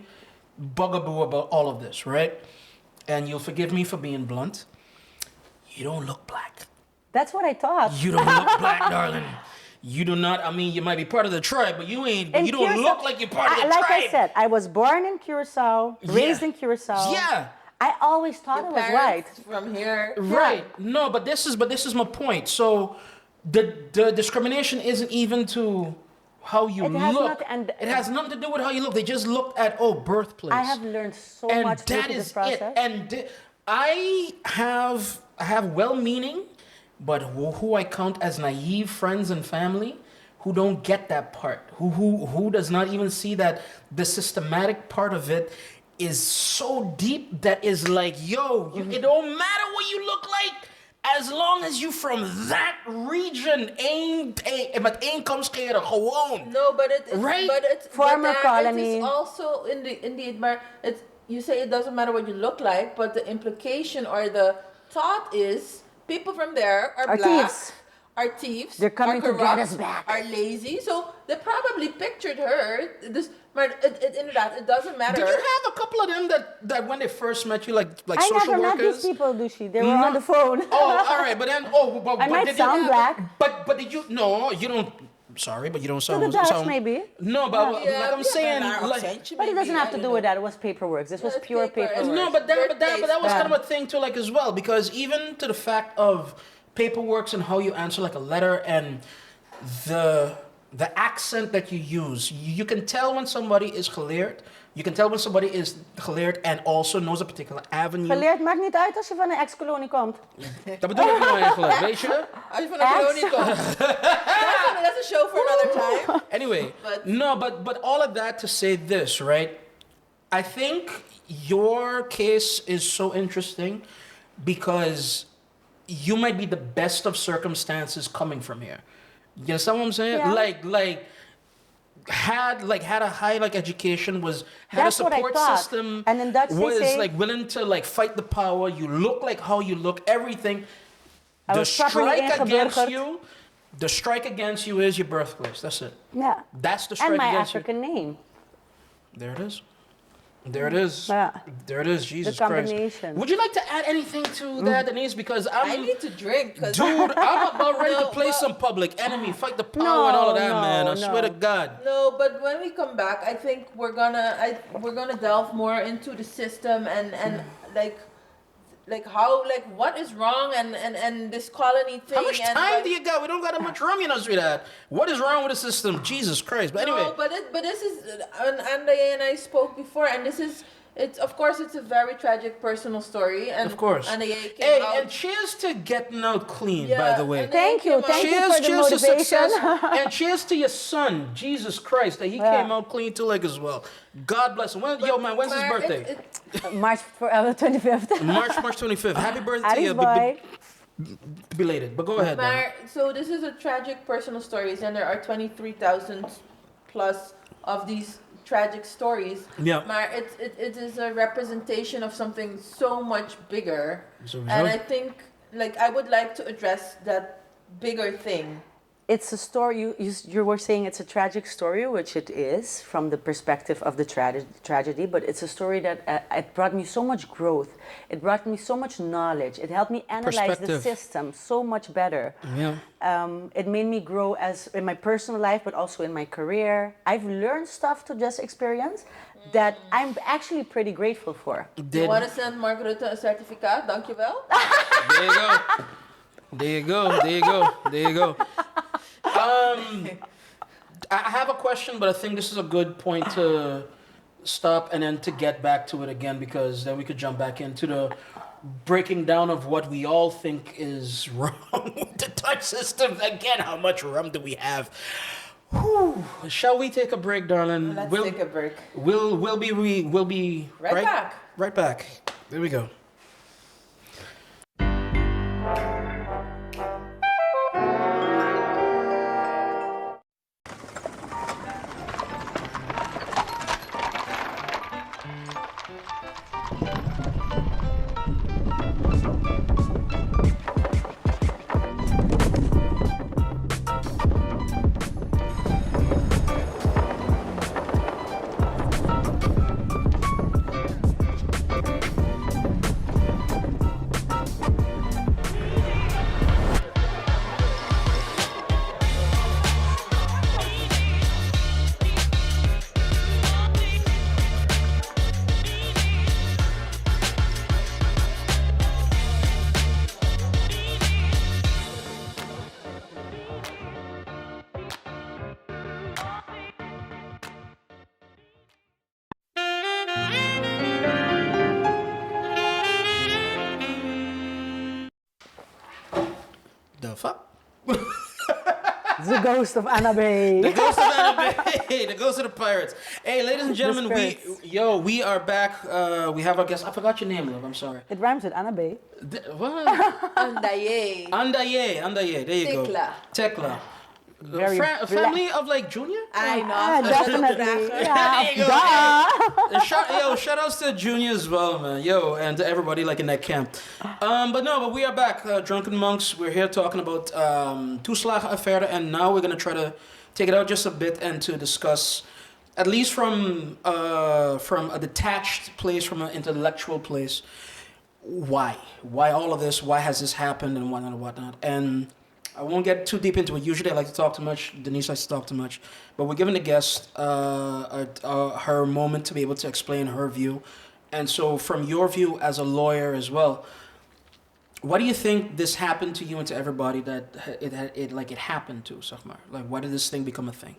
Speaker 1: bugaboo about all of this, right? And you'll forgive me for being blunt. You don't look black.
Speaker 2: That's what I thought.
Speaker 1: You don't look black, darling. You do not. I mean, you might be part of the tribe, but you ain't.
Speaker 2: In
Speaker 1: You don't
Speaker 2: Curaçao-
Speaker 1: look like you're part of the
Speaker 2: Like
Speaker 1: tribe.
Speaker 2: I said, I was born in Curaçao, raised
Speaker 1: Yeah.
Speaker 2: in Curaçao.
Speaker 1: Yeah.
Speaker 2: I always thought
Speaker 4: Your
Speaker 2: I was white.
Speaker 4: parents from here.
Speaker 1: Right. No, but this is my point. So the discrimination isn't even to how you
Speaker 2: It has
Speaker 1: look.
Speaker 2: nothing- and-
Speaker 1: it has nothing to do with how you look. They just looked at birthplace.
Speaker 2: I have learned so
Speaker 1: and
Speaker 2: much
Speaker 1: that
Speaker 2: through
Speaker 1: is
Speaker 2: this process.
Speaker 1: it. And I have well-meaning, but who I count as naive friends and family who don't get that part. Who does not even see that the systematic part of it is so deep that is like, yo, it don't matter what you look like as long as you from that region. Met inkomstscheren, gewoon.
Speaker 4: No, but
Speaker 1: Right?
Speaker 4: But it's
Speaker 2: Former
Speaker 4: but
Speaker 2: colony.
Speaker 4: It is also indeed, but it's you say it doesn't matter what you look like, but the implication or the thought is people from there are
Speaker 2: Are
Speaker 4: black.
Speaker 2: thieves.
Speaker 4: Are thieves.
Speaker 2: They're coming
Speaker 4: are
Speaker 2: to get
Speaker 4: corrupt,
Speaker 2: us back.
Speaker 4: Are lazy. So they probably pictured her. This, but it doesn't matter.
Speaker 1: Did you have a couple of them that when they first met you, like
Speaker 2: I
Speaker 1: social
Speaker 2: never met
Speaker 1: workers?
Speaker 2: these people, Dushi. They were on the phone.
Speaker 1: Oh, all right, but then but
Speaker 2: I might
Speaker 1: did you
Speaker 2: sound
Speaker 1: have-
Speaker 2: black.
Speaker 1: But did you? No, you don't. Sorry, but you don't sound.
Speaker 2: the Dutch,
Speaker 1: sound-
Speaker 2: maybe.
Speaker 1: No, but like I'm saying, like,
Speaker 2: But it doesn't have to do with that. It was paperwork. This was
Speaker 4: Yeah, it's
Speaker 2: pure
Speaker 4: paper.
Speaker 2: paperwork.
Speaker 1: no, but that was
Speaker 2: Yeah.
Speaker 1: kind of a thing too, like as well, because even to the fact of paperwork and how you answer like a letter and the accent that you use, you can tell when somebody is geleerd. You can tell when somebody is geleerd and also knows a particular avenue.
Speaker 2: Geleerd maakt niet uit als je van een ex-kolonie komt.
Speaker 1: Dat bedoel ik nou eigenlijk, weet je?
Speaker 4: Als je van de kolonie komt. That's a show for another time.
Speaker 1: Anyway,
Speaker 4: But-
Speaker 1: but all of that to say this, right? I think your case is so interesting because you might be the best of circumstances coming from here. You understand what I'm saying?
Speaker 2: Yeah.
Speaker 1: Like had a high education, had
Speaker 2: That's
Speaker 1: a
Speaker 2: what I
Speaker 1: support
Speaker 2: thought.
Speaker 1: system,
Speaker 2: And in Dutch they
Speaker 1: was
Speaker 2: say-
Speaker 1: willing to fight the power. You look like how you look, everything.
Speaker 2: I
Speaker 1: The
Speaker 2: was properly
Speaker 1: strike against
Speaker 2: ingeburgerd.
Speaker 1: you, the strike against you is your birthplace. That's it.
Speaker 2: Yeah.
Speaker 1: That's the strike
Speaker 2: And my
Speaker 1: against
Speaker 2: African name.
Speaker 1: There it is. There it is.
Speaker 2: Yeah.
Speaker 1: There it is. Jesus
Speaker 2: The
Speaker 1: Christ.
Speaker 2: combination.
Speaker 1: Would you like to add anything to that, Denise? Because
Speaker 4: I need to drink.
Speaker 1: dude, I'm about ready to play some Public Enemy, fight the power and all of that, man. I swear to God.
Speaker 4: No, but when we come back, I think we're gonna delve more into the system and how what is wrong and this colony thing.
Speaker 1: How much time do you got? We don't got that much rum, sweetheart. What is wrong with the system? Jesus Christ. But anyway.
Speaker 4: No, but this is Andayé and I spoke before, and this is. It's of course it's a very tragic personal story, and
Speaker 1: Of course.
Speaker 4: Andayé came out.
Speaker 1: And cheers to getting out clean,
Speaker 4: Yeah,
Speaker 1: by the way.
Speaker 4: and
Speaker 2: Thank you. Thank you for the
Speaker 1: Cheers to
Speaker 2: motivation.
Speaker 1: success. And cheers to your son, Jesus Christ, that he came out clean too, as well. God bless him. When's his birthday?
Speaker 2: March 25th.
Speaker 1: March 25th. Happy birthday to
Speaker 2: Addis
Speaker 1: you.
Speaker 2: boy.
Speaker 1: Belated. But go ahead. Dan.
Speaker 4: So this is a tragic personal stories, and there are 23,000 plus of these tragic stories.
Speaker 1: Yeah.
Speaker 4: Maar it is a representation of something so much bigger.
Speaker 1: Sowieso.
Speaker 4: And I think I would like to address that bigger thing.
Speaker 2: It's a story, you were saying it's a tragic story, which it is from the perspective of the tragedy, but it's a story that it brought me so much growth. It brought me so much knowledge. It helped me analyze the system so much better.
Speaker 1: Yeah.
Speaker 2: It made me grow in my personal life, but also in my career. I've learned stuff to just experience that I'm actually pretty grateful for.
Speaker 4: You want to send Margaret a certificaat? Dankjewel.
Speaker 1: There you go. There you go. There you go. There you go. I have a question, but I think this is a good point to stop and then to get back to it again, because then we could jump back into the breaking down of what we all think is wrong with the Dutch system. Again, how much rum do we have? Whew. Shall we take a break, darling?
Speaker 4: Let's take a break.
Speaker 1: We'll be
Speaker 4: Right back.
Speaker 1: Right back. There we go. The fuck?
Speaker 2: The ghost of Annabay.
Speaker 1: The ghost of Annabay. The ghost of the pirates. Hey, ladies and gentlemen, we are back. We have our guest. I forgot your name, love. I'm sorry.
Speaker 2: It rhymes with Annabay.
Speaker 1: What?
Speaker 4: Andayé.
Speaker 1: Andayé. There you go.
Speaker 4: Tecla.
Speaker 1: Tecla.
Speaker 2: Very
Speaker 1: A family of Junior?
Speaker 4: I know.
Speaker 2: Definitely.
Speaker 1: There you go.
Speaker 2: Yeah.
Speaker 1: Shout outs to Junior as well, man. And to everybody in that camp. But we are back, Drunken Monks. We're here talking about Toeslagenaffaire, and now we're gonna try to take it out just a bit and to discuss, at least from a detached place, from an intellectual place, why all of this, why has this happened, and whatnot. And I won't get too deep into it. Usually I like to talk too much. Denise likes to talk too much. But we're giving the guest her moment to be able to explain her view. And so from your view as a lawyer as well, what do you think this happened to you and to everybody that it happened to, Sahmar? Why did this thing become a thing?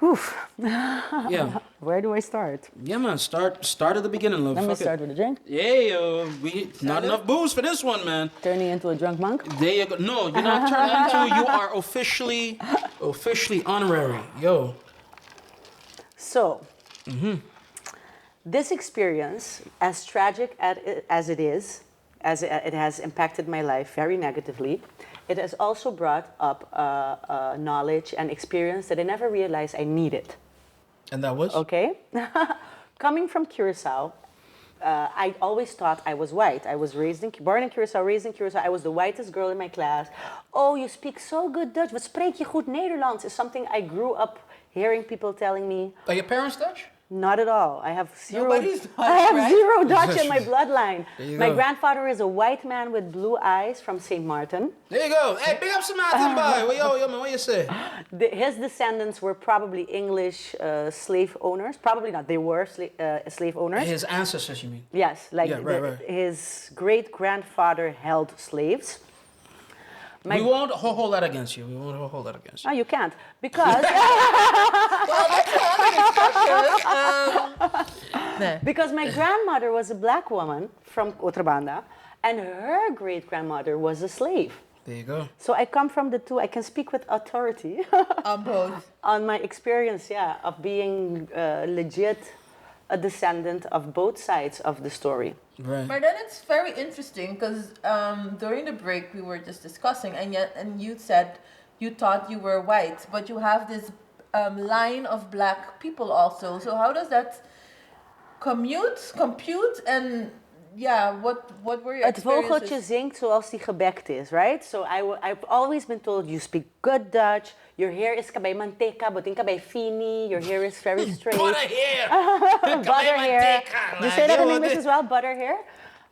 Speaker 2: Oof.
Speaker 1: Yeah.
Speaker 2: Where do I start?
Speaker 1: Yeah, man. Start at the beginning, love.
Speaker 2: Let me
Speaker 1: Fuck
Speaker 2: start
Speaker 1: it.
Speaker 2: with a drink.
Speaker 1: Yeah, we not enough booze for this one, man.
Speaker 2: Turning into a drunk monk.
Speaker 1: There you go. No, you're not turning into. You are officially honorary. Yo.
Speaker 2: So, this experience, as tragic as it is, as it has impacted my life very negatively, it has also brought up knowledge and experience that I never realized I needed.
Speaker 1: And that was?
Speaker 2: Okay? Coming from Curacao, I always thought I was white. I was born in Curacao, raised in Curacao. I was the whitest girl in my class. Oh, you speak so good Dutch. Wat spreek je goed Nederlands? Is something I grew up hearing people telling me.
Speaker 1: Are your parents Dutch?
Speaker 2: Not at all. I have zero.
Speaker 4: Nobody's Dutch,
Speaker 2: I have
Speaker 4: right?
Speaker 2: zero Dutch in my bloodline. My
Speaker 1: go.
Speaker 2: grandfather is a white man with blue eyes from St. Martin.
Speaker 1: There you go. Hey, big up some Martin boy. Yo, man, what you say?
Speaker 2: His descendants were probably English slave owners. Probably not. They were slave owners.
Speaker 1: His ancestors, you mean?
Speaker 2: Yes, like
Speaker 1: Yeah, right.
Speaker 2: his great grandfather held slaves.
Speaker 1: We won't hold that against you. We won't hold that against you.
Speaker 2: Oh, you can't because because my grandmother was a black woman from Outra-Banda, and her great grandmother was a slave.
Speaker 1: There you go.
Speaker 2: So I come from the two. I can speak with authority
Speaker 4: On both.
Speaker 2: on my experience, of being legit a descendant of both sides of the story.
Speaker 1: Right.
Speaker 4: But then it's very interesting because during the break we were just discussing, and you said you thought you were white, but you have this line of black people also. So how does that compute, and what were your
Speaker 2: Het vogeltje
Speaker 4: experiences?
Speaker 2: zingt zoals die gebekt is, right? So I've always been told you speak good Dutch, your hair is kabay manteca, but in kabay fini, your hair is very straight.
Speaker 1: Butter hair.
Speaker 2: Butter hair.
Speaker 1: manteca,
Speaker 2: You say that in
Speaker 1: like,
Speaker 2: English as well, butter hair?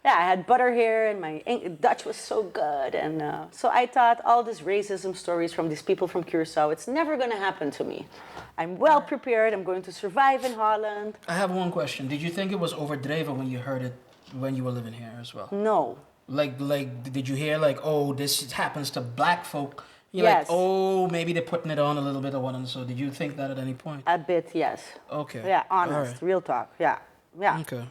Speaker 2: Yeah, I had butter hair and my Dutch was so good. And so I thought all these racism stories from these people from Curacao, it's never going to happen to me. I'm well prepared. I'm going to survive in Holland.
Speaker 1: I have one question. Did you think it was overdreven when you heard it when you were living here as well?
Speaker 2: No.
Speaker 1: Like, did you hear like, oh, this happens to black folk? You're
Speaker 2: Yes.
Speaker 1: like, oh, maybe they're putting it on a little bit or what? And so, did you think that at any point?
Speaker 2: A bit, yes.
Speaker 1: Okay.
Speaker 2: Yeah, honest,
Speaker 1: Alright.
Speaker 2: real talk. Yeah.
Speaker 1: Okay.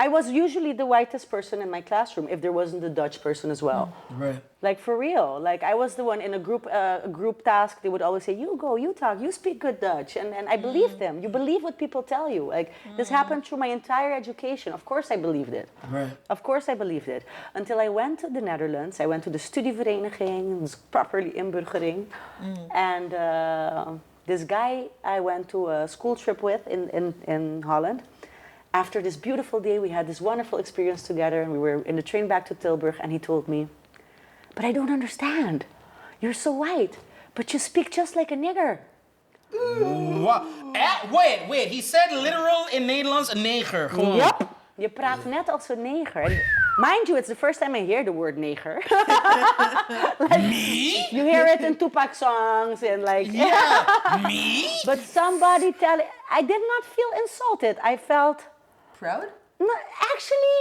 Speaker 2: I was usually the whitest person in my classroom if there wasn't a Dutch person as well.
Speaker 1: Right.
Speaker 2: Like for real. Like I was the one in a group task. They would always say, "You go, you talk, you speak good Dutch," and I believed them. You believe what people tell you. Like this happened through my entire education. Of course, I believed it.
Speaker 1: Right.
Speaker 2: Of course, I believed it until I went to the Netherlands. I went to the studievereniging, it was properly inburgering, and this guy I went to a school trip with in Holland. After this beautiful day, we had this wonderful experience together, and we were in the train back to Tilburg, and he told me, "But I don't understand. You're so white, but you speak just like a nigger."
Speaker 1: What? Wait. He said literal in Nederlands, een neger. Gewoon.
Speaker 2: Yep. Je praat net als een neger. And mind you, it's the first time I hear the word neger.
Speaker 1: Me?
Speaker 2: You hear it in Tupac songs and like...
Speaker 1: Yeah. Me?
Speaker 2: But somebody I did not feel insulted. I felt...
Speaker 4: Proud?
Speaker 2: No, actually,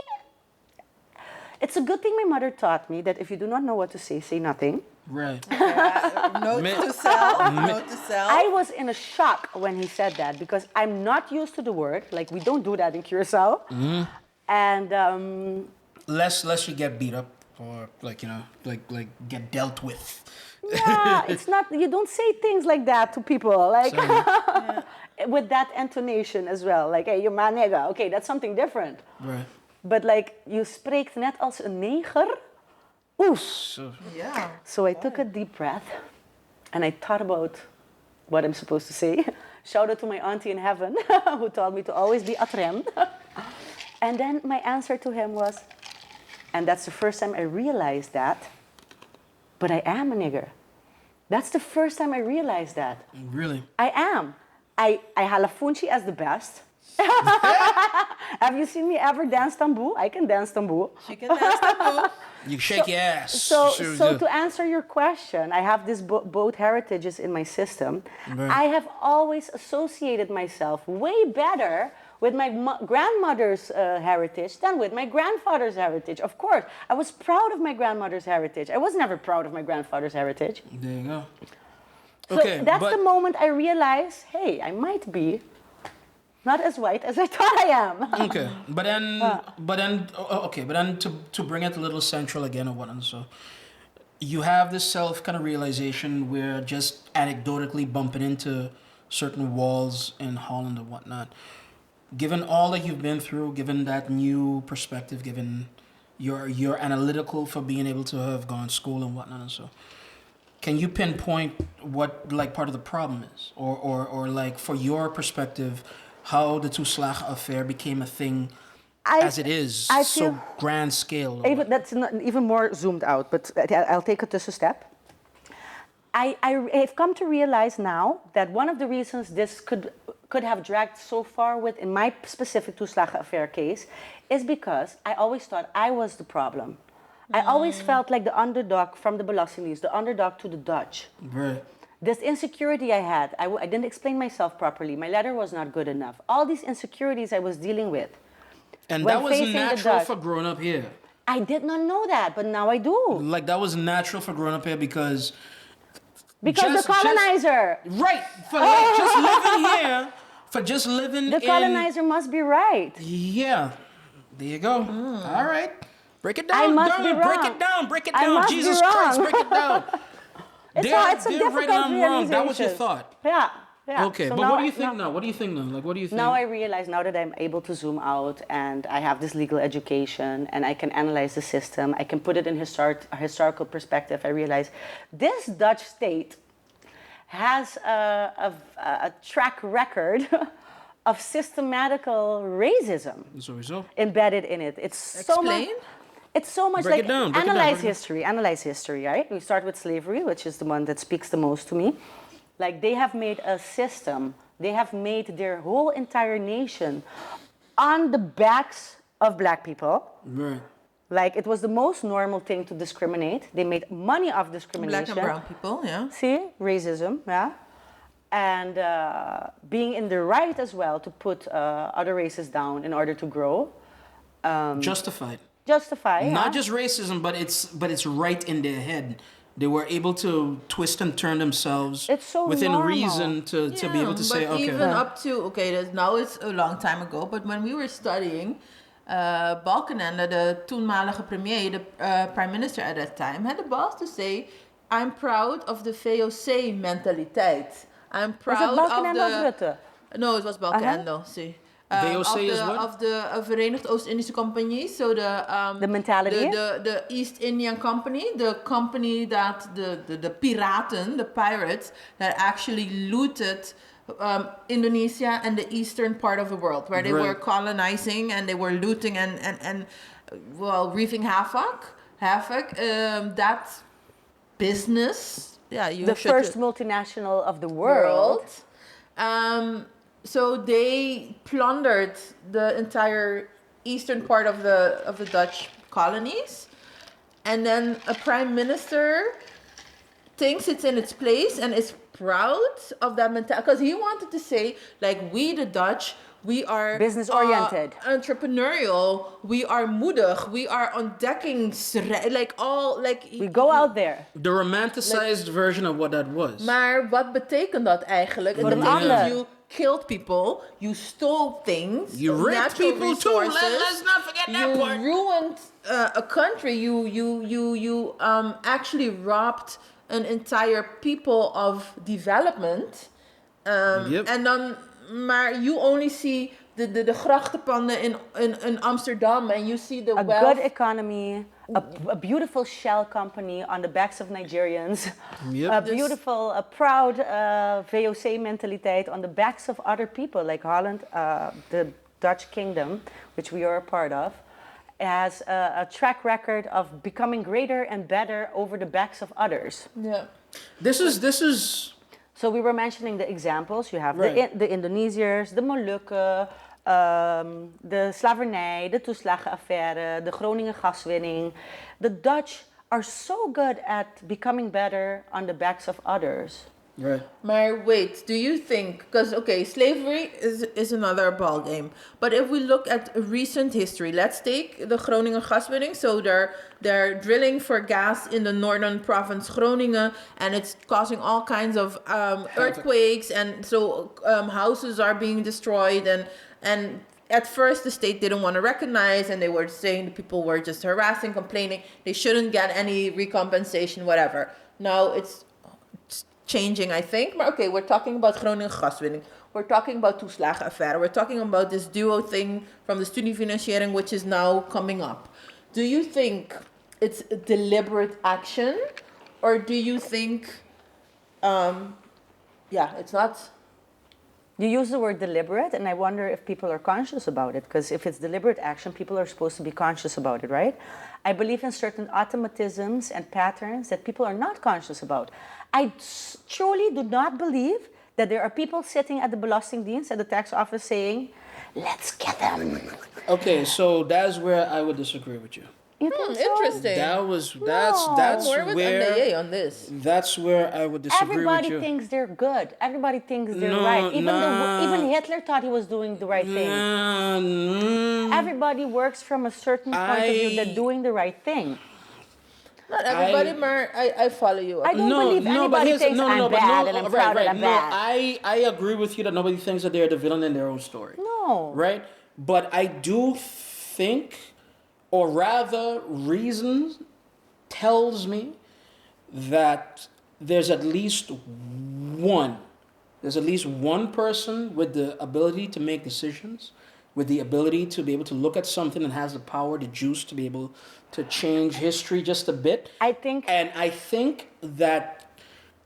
Speaker 2: it's a good thing my mother taught me that if you do not know what to say nothing.
Speaker 1: Right.
Speaker 4: Note to self.
Speaker 2: I was in a shock when he said that because I'm not used to the word. Like, we don't do that in Curacao. And...
Speaker 1: Lest you get beat up or like get dealt with.
Speaker 2: yeah, it's not, you don't say things like that to people. Like, with that intonation as well. Like, hey, you're my nigga. Okay, that's something different.
Speaker 1: Right.
Speaker 2: But like, you spreekt net als een neger. Oef.
Speaker 4: Yeah.
Speaker 2: So I took a deep breath and I thought about what I'm supposed to say. Shout out to my auntie in heaven who told me to always be atrem. And then my answer to him was, and that's the first time I realized that, but I am a nigger. That's the first time I realized that.
Speaker 1: Really?
Speaker 2: I am. I halafunchi as the best. Have you seen me ever dance tambour? I can dance tambour.
Speaker 4: She can dance the
Speaker 1: You shake your ass.
Speaker 2: So
Speaker 1: Sure do.
Speaker 2: to answer your question, I have this both heritages in my system.
Speaker 1: Right.
Speaker 2: I have always associated myself way better with my grandmother's heritage than with my grandfather's heritage. Of course, I was proud of my grandmother's heritage. I was never proud of my grandfather's heritage.
Speaker 1: There you go.
Speaker 2: So
Speaker 1: Okay,
Speaker 2: that's
Speaker 1: but
Speaker 2: the moment I realized, hey, I might be not as white as I thought I am.
Speaker 1: okay, but then to bring it a little central again or whatnot. So you have this self kind of realization where just anecdotally bumping into certain walls in Holland and whatnot. Given all that you've been through, given that new perspective, given your analytical for being able to have gone to school and whatnot and so, Can you pinpoint what like part of the problem is, or like for your perspective, how the Toeslagenaffaire became a thing as it is,
Speaker 2: I
Speaker 1: so
Speaker 2: feel
Speaker 1: grand scale?
Speaker 2: even, that's not, even more zoomed out, but I'll take it just a step. I've come to realize now that one of the reasons this could have dragged so far in my specific Toeslagenaffaire case is because I always thought I was the problem. I always felt like the underdog from the Belastingdienst, the underdog to the Dutch.
Speaker 1: Right.
Speaker 2: This insecurity I had, I didn't explain myself properly. My letter was not good enough. All these insecurities I was dealing with.
Speaker 1: And
Speaker 2: when
Speaker 1: that was
Speaker 2: facing the
Speaker 1: natural
Speaker 2: Dutch.
Speaker 1: for growing up here.
Speaker 2: I did not know that, but now I do.
Speaker 1: Like that was natural for growing up here because
Speaker 2: The colonizer.
Speaker 1: right. For like just living here. For just living
Speaker 2: The colonizer must be right.
Speaker 1: Yeah. There you go. All right. Break it down.
Speaker 2: I must be wrong.
Speaker 1: Break it down. Break it
Speaker 2: I
Speaker 1: down.
Speaker 2: must
Speaker 1: Jesus
Speaker 2: be wrong.
Speaker 1: Christ, break it down.
Speaker 2: It's a difficult
Speaker 1: right and I'm wrong. That was your
Speaker 2: realization.
Speaker 1: thought.
Speaker 2: Yeah.
Speaker 1: Okay,
Speaker 2: So
Speaker 1: but
Speaker 2: now
Speaker 1: what do you think now? What do you think now? Like, what do you think?
Speaker 2: Now I realize, now that I'm able to zoom out and I have this legal education and I can analyze the system, I can put it in a historical perspective, I realize this Dutch state has a track record of systematical racism
Speaker 1: Sowieso.
Speaker 2: embedded in it. It's so much.
Speaker 4: Explain.
Speaker 2: It's so much
Speaker 1: Break
Speaker 2: like
Speaker 1: it down, break it down,
Speaker 2: analyze
Speaker 1: break it
Speaker 2: history. Analyze history, right? We start with slavery, which is the one that speaks the most to me. Like they have made a system. They have made their whole entire nation on the backs of black people.
Speaker 1: Right.
Speaker 2: Like it was the most normal thing to discriminate. They made money off discrimination.
Speaker 4: Black and brown people, yeah.
Speaker 2: See, racism, yeah. And being in the right as well to put other races down in order to grow.
Speaker 1: Justified.
Speaker 2: Justify, yeah.
Speaker 1: Not just racism, but it's right in their head. They were able to twist and turn themselves
Speaker 2: It's so
Speaker 1: within
Speaker 2: normal.
Speaker 1: reason to be able to say,
Speaker 4: but
Speaker 1: okay.
Speaker 4: even up to now it's a long time ago. But when we were studying, Balkenende, the toenmalige premier, the prime minister at that time, had the balls to say, "I'm proud of the VOC mentaliteit. I'm proud
Speaker 2: Was it
Speaker 4: of
Speaker 2: Balkenende
Speaker 4: the."
Speaker 2: of Rutte?
Speaker 4: No, it was Balkenende. See.
Speaker 1: VOC is what?
Speaker 4: Of the Verenigd Oost-Indische Compagnie, so
Speaker 2: The mentality?
Speaker 4: the East Indian Company, the company that the piraten, the pirates that actually looted Indonesia and the eastern part of the world, where they
Speaker 1: Right.
Speaker 4: were colonizing and they were looting and wreaking havoc. That business, yeah, you
Speaker 2: The
Speaker 4: should
Speaker 2: first multinational of the world.
Speaker 4: So they plundered the entire eastern part of the Dutch colonies, and then a prime minister thinks it's in its place and is proud of that mentality because he wanted to say, like, we the Dutch, we are
Speaker 2: Business-oriented.
Speaker 4: entrepreneurial, we are moedig, we are ontdekkingsreich,
Speaker 2: We go out there.
Speaker 1: The romanticized version of what that was.
Speaker 4: Maar wat betekent dat eigenlijk?
Speaker 2: Voor
Speaker 4: It
Speaker 2: een
Speaker 4: means
Speaker 2: ander.
Speaker 4: you killed people, you stole things,
Speaker 1: You raped
Speaker 4: natural
Speaker 1: people too.
Speaker 4: resources,
Speaker 1: Let's not forget that
Speaker 4: you
Speaker 1: part.
Speaker 4: ruined a country. You actually robbed an entire people of development.
Speaker 1: Yep.
Speaker 4: En dan, maar you only see de grachtenpanden in Amsterdam, and you see the
Speaker 2: A
Speaker 4: wealth.
Speaker 2: good economy, a beautiful shell company on the backs of Nigerians,
Speaker 1: Yep.
Speaker 2: a proud VOC mentaliteit on the backs of other people, like Holland, the Dutch kingdom, which we are a part of, has a track record of becoming greater and better over the backs of others.
Speaker 4: Yeah.
Speaker 1: This is
Speaker 2: So we were mentioning the examples. You have
Speaker 1: Right.
Speaker 2: the Indonesiërs, de Molukken, de slavernij, de Toeslagenaffaire, de Groningen gaswinning. The Dutch are so good at becoming better on the backs of others.
Speaker 1: right.
Speaker 4: Maar wait, do you think, because slavery is another ball game. But if we look at recent history, let's take the Groningen gaswinning. So they're drilling for gas in the northern province Groningen, and it's causing all kinds of earthquakes, and so houses are being destroyed, and at first the state didn't want to recognize, and they were saying the people were just harassing, complaining, they shouldn't get any recompensation, whatever. Now it's changing, I think. But okay, we're talking about Groningen gaswinning. We're talking about Toeslagenaffaire. We're talking about this duo thing from the studiefinanciering, which is now coming up. Do you think it's a deliberate action, Or do you think, it's not?
Speaker 2: You use the word deliberate, and I wonder if people are conscious about it, because if it's deliberate action, people are supposed to be conscious about it, right? I believe in certain automatisms and patterns that people are not conscious about. I truly do not believe that there are people sitting at the Belastingdienst at the tax office saying, let's get them.
Speaker 1: Okay, so that's where I would disagree with you.
Speaker 2: You think so?
Speaker 4: Interesting.
Speaker 1: That's
Speaker 4: More with
Speaker 1: where
Speaker 4: Andayé on this.
Speaker 1: that's where I would disagree
Speaker 2: Everybody
Speaker 1: with you.
Speaker 2: thinks they're good. Everybody thinks they're
Speaker 1: No,
Speaker 2: right.
Speaker 1: nah.
Speaker 2: Even Hitler thought he was doing the right thing. Everybody works from a certain point of view that doing the right thing.
Speaker 4: Not everybody, I follow you.
Speaker 2: I don't believe anybody thinks I'm bad and I'm proud that I'm bad.
Speaker 1: I agree with you that nobody thinks that they're the villain in their own story.
Speaker 2: No.
Speaker 1: Right? But I do think, or rather, reason tells me that there's at least one person with the ability to make decisions, with the ability to be able to look at something and has the power, the juice to be able to change history just a bit.
Speaker 2: I think
Speaker 1: that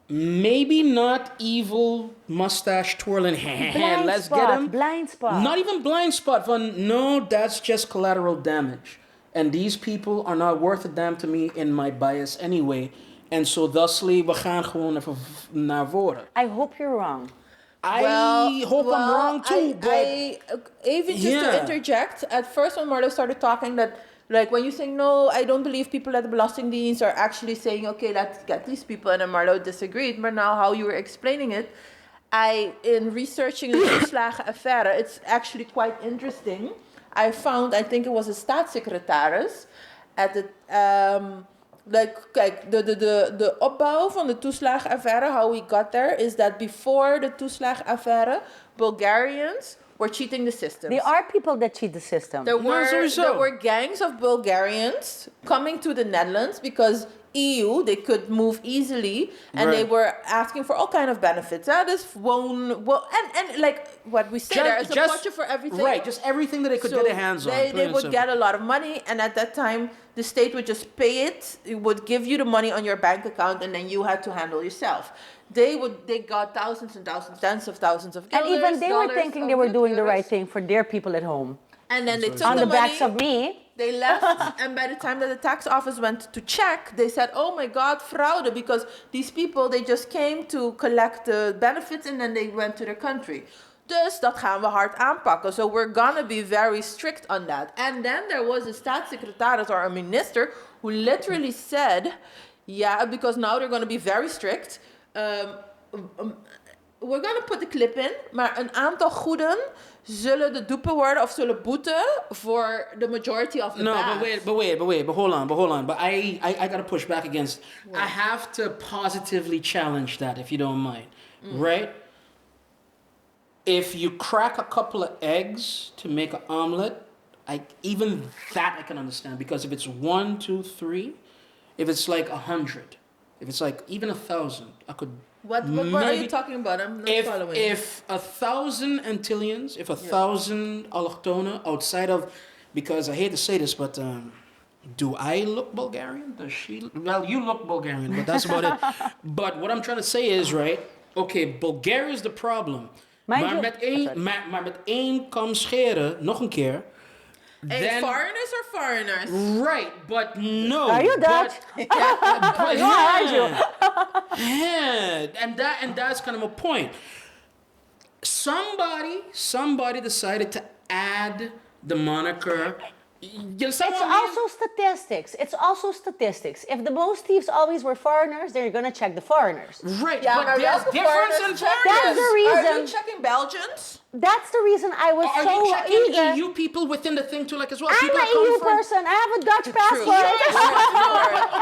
Speaker 1: maybe not evil mustache twirling hand. Let's get him.
Speaker 2: Blind spot.
Speaker 1: Not even blind spot. No, that's just collateral damage. And these people are not worth a damn to me in my bias anyway. And so thusly, we gaan gewoon even naar voren.
Speaker 2: I hope you're wrong.
Speaker 1: I hope I'm wrong too, but...
Speaker 4: Even just to interject, at first when Marlo started talking that, like, when you say, no, I don't believe people at the Belastingdienst are actually saying, okay, let's get these people, and then Marlo disagreed, but now how you were explaining it, in researching the Toeslagenaffaire, it's actually quite interesting. I think it was a staatssecretaris at the... de opbouw van de Toeslagenaffaire, how we got there, is that before the Toeslagenaffaire, Bulgarians were cheating the system.
Speaker 2: There are people that cheat the system.
Speaker 4: There were gangs of Bulgarians coming to the Netherlands because EU, they could move easily, and they were asking for all kind of benefits. And like what we say, there is a budget for everything.
Speaker 1: Right, just everything that they could get their hands on.
Speaker 4: They would get a lot of money, and at that time, the state would just pay it. It would give you the money on your bank account, and then you had to handle yourself. They got thousands and thousands, tens of thousands of dollars.
Speaker 2: And even they were thinking they were doing the right thing for their people at home.
Speaker 4: And then they took
Speaker 2: on
Speaker 4: the
Speaker 2: the backs of me.
Speaker 4: They left, and by the time that the tax office went to check, they said, oh my God, fraude, because these people, they just came to collect the benefits and then they went to their country. Dus dat gaan we hard aanpakken. So we're gonna be very strict on that. And then there was a staatssecretaris or a minister who literally said, yeah, because now they're gonna be very strict. We're gonna put the clip in, maar een aantal goeden zullen de dupe worden of zullen boeten voor the majority of the bad.
Speaker 1: But hold on. But I gotta push back against. What? I have to positively challenge that, if you don't mind, right? If you crack a couple of eggs to make an omelet, even that I can understand, because if it's 1, 2, 3, if it's like 100, if it's like even 1,000, I could.
Speaker 4: What are you talking about? I'm not following.
Speaker 1: If 1,000 Antillians, if 1,000 Allochtonen outside of, because I hate to say this, but do I look Bulgarian? Does she? Well, you look Bulgarian, but that's about it. But what I'm trying to say is, right, okay, Bulgaria is the problem. Maar met één kam scheren, nog een keer.
Speaker 4: Then, foreigners are foreigners.
Speaker 1: Right, but no.
Speaker 2: Are you Dutch?
Speaker 1: And that's kind of a point. Somebody decided to add the moniker.
Speaker 2: It's also statistics. If the most thieves always were foreigners, then you're going to check the foreigners.
Speaker 1: Right, yeah, but there's difference in foreigners.
Speaker 2: That's the reason.
Speaker 4: Are you checking Belgians?
Speaker 2: That's the reason I was
Speaker 1: Are
Speaker 2: so
Speaker 1: you checking
Speaker 2: eager.
Speaker 1: EU people within the thing too, like as well?
Speaker 2: I'm an EU person. I have a Dutch passport.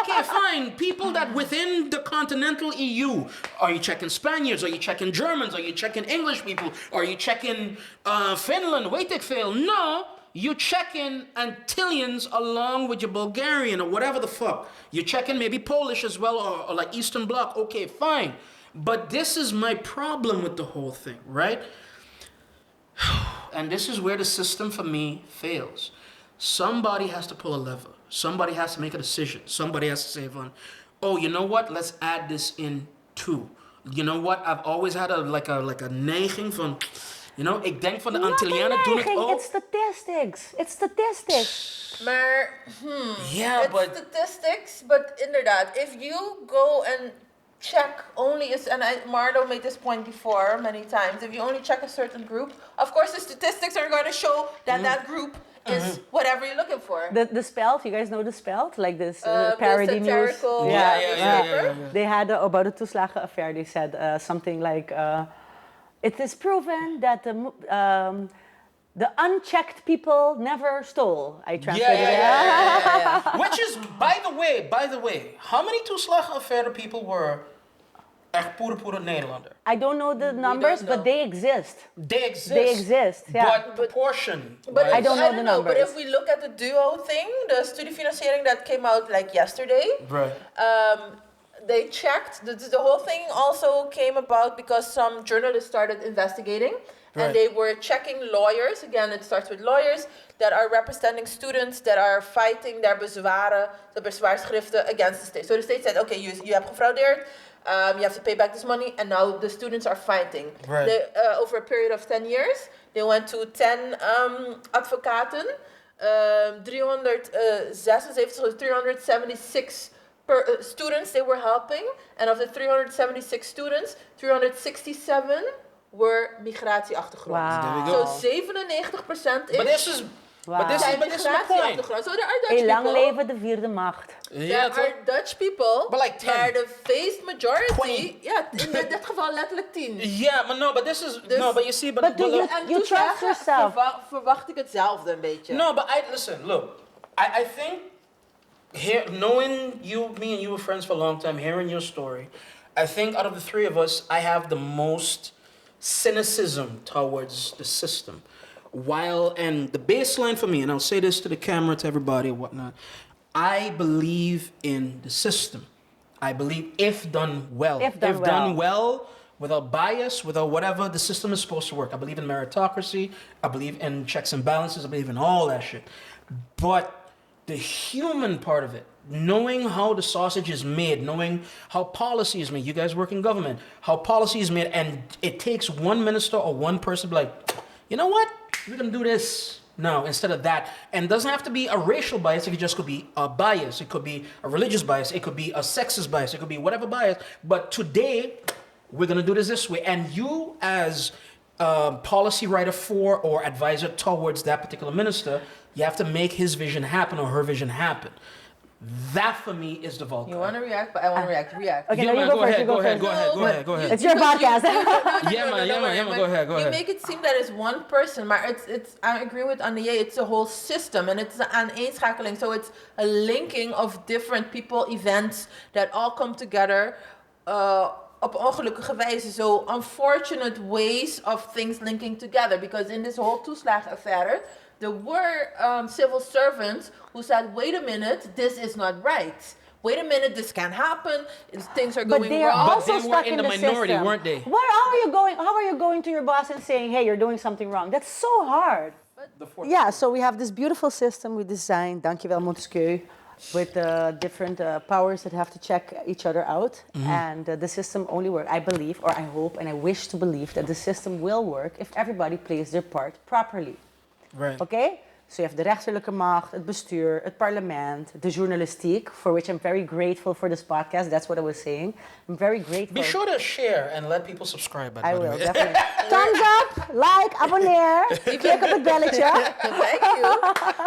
Speaker 1: Okay, fine. People that within the continental EU. Are you checking Spaniards? Are you checking Germans? Are you checking English people? Are you checking Finland? Wait, it fail. No. You checking Antillians along with your Bulgarian or whatever the fuck. You're checking maybe Polish as well or like Eastern Bloc. Okay, fine. But this is my problem with the whole thing, right? And this is where the system for me fails. Somebody has to pull a lever. Somebody has to make a decision. Somebody has to say, oh, you know what? Let's add this in too. You know what? I've always had a neiging van, ik denk van de Antillianen doen het ook.
Speaker 2: It's statistics. It's statistics.
Speaker 4: Maar,
Speaker 1: Yeah,
Speaker 4: it's
Speaker 1: but
Speaker 4: statistics, but inderdaad, if you go and check only, and Marlo made this point before many times, if you only check a certain group, of course the statistics are going to show that that group is whatever you're looking for.
Speaker 2: The spelt, you guys know the spelt? Like this parody
Speaker 4: the
Speaker 2: news?
Speaker 4: satirical
Speaker 1: Yeah.
Speaker 2: They had about the Toeslagenaffaire, they said something like, it is proven that the unchecked people never stole. I translated it.
Speaker 1: Yeah. Which is, by the way, how many Toeslagenaffaire people were echt pure Nederlander?
Speaker 2: I don't know the numbers, but they exist.
Speaker 1: They exist.
Speaker 2: Yeah.
Speaker 1: But proportion.
Speaker 4: But
Speaker 1: right?
Speaker 2: I don't know the numbers.
Speaker 4: But if we look at the duo thing, the studiefinanciering that came out like yesterday,
Speaker 1: Right.
Speaker 4: they checked. The whole thing also came about because some journalists started investigating.
Speaker 1: Right.
Speaker 4: And they were checking lawyers, again it starts with lawyers, that are representing students that are fighting their bezwaren, de bezwaarschriften against the state. So the state said, okay, you have gefraudeerd, you have to pay back this money, and now the students are fighting.
Speaker 1: Right.
Speaker 4: Over a period of 10 years, they went to 10 advocaten, 376 students they were helping, and of the 376 students, 367 were migratieachtergrond.
Speaker 2: Wow.
Speaker 1: There we go.
Speaker 4: So 97% is
Speaker 1: But this is my point.
Speaker 4: So there are Dutch
Speaker 2: Lang
Speaker 4: people.
Speaker 2: leven de vierde macht.
Speaker 1: Yeah,
Speaker 4: There are Dutch people,
Speaker 1: But like 10.
Speaker 4: maar de vast majority,
Speaker 1: 20.
Speaker 4: ja, in dit geval letterlijk 10.
Speaker 1: Yeah, but no, but this is
Speaker 4: Dus-
Speaker 1: no, but you see,
Speaker 2: But do you-
Speaker 4: En
Speaker 2: You trust yourself.
Speaker 4: verwacht ik hetzelfde een beetje.
Speaker 1: No, but listen. Look, I think here, knowing you, me and you were friends for a long time, hearing your story, I think out of the three of us, I have the most cynicism towards the system. And the baseline for me, and I'll say this to the camera, to everybody, and whatnot, I believe in the system. I believe if done well.
Speaker 2: If done
Speaker 1: well, without bias, without whatever, the system is supposed to work. I believe in meritocracy. I believe in checks and balances. I believe in all that shit. But the human part of it, knowing how the sausage is made, knowing how policy is made. You guys work in government. How policy is made, and it takes one minister or one person to be like, you know what? We're gonna do this now instead of that. And it doesn't have to be a racial bias. It could be a bias. It could be a religious bias. It could be a sexist bias. It could be whatever bias. But today, we're gonna do this way. And you, as a policy writer for or advisor towards that particular minister, you have to make his vision happen or her vision happen. That for me is the Vulcan.
Speaker 4: You want to react, but I want to react.
Speaker 2: Okay,
Speaker 1: Yeah,
Speaker 2: no,
Speaker 1: man,
Speaker 2: you go first.
Speaker 1: go ahead.
Speaker 2: It's your podcast.
Speaker 1: Yeah, man, go ahead.
Speaker 4: You make it seem that it's one person, maar it's. I agree with Andayé. It's a whole system, and it's an aaneenschakeling. So it's a linking of different people, events that all come together. Op ongelukkige wijze, so unfortunate ways of things linking together. Because in this whole Toeslagenaffaire, there were civil servants who said, wait a minute, this is not right. Wait a minute, this can't happen. Things are going
Speaker 2: But they are
Speaker 4: wrong.
Speaker 2: also
Speaker 1: But they were
Speaker 2: stuck
Speaker 1: in
Speaker 2: in
Speaker 1: the minority,
Speaker 2: system.
Speaker 1: weren't they?
Speaker 2: How are you going to your boss and saying, hey, you're doing something wrong? That's so hard. Yeah, so we have this beautiful system we designed, dankjewel Montesquieu, with different powers that have to check each other out. And the system only works, I believe, or I hope, and I wish to believe that the system will work if everybody plays their part properly.
Speaker 1: Right.
Speaker 2: Okay? So je hebt de rechterlijke macht, het bestuur, het parlement, de journalistiek, for which I'm very grateful for this podcast. That's what I was saying. I'm very grateful.
Speaker 1: Be sure to share and let people subscribe.
Speaker 2: I will, definitely. Thumbs up, like, abonneer, klik op het belletje.
Speaker 4: Thank you.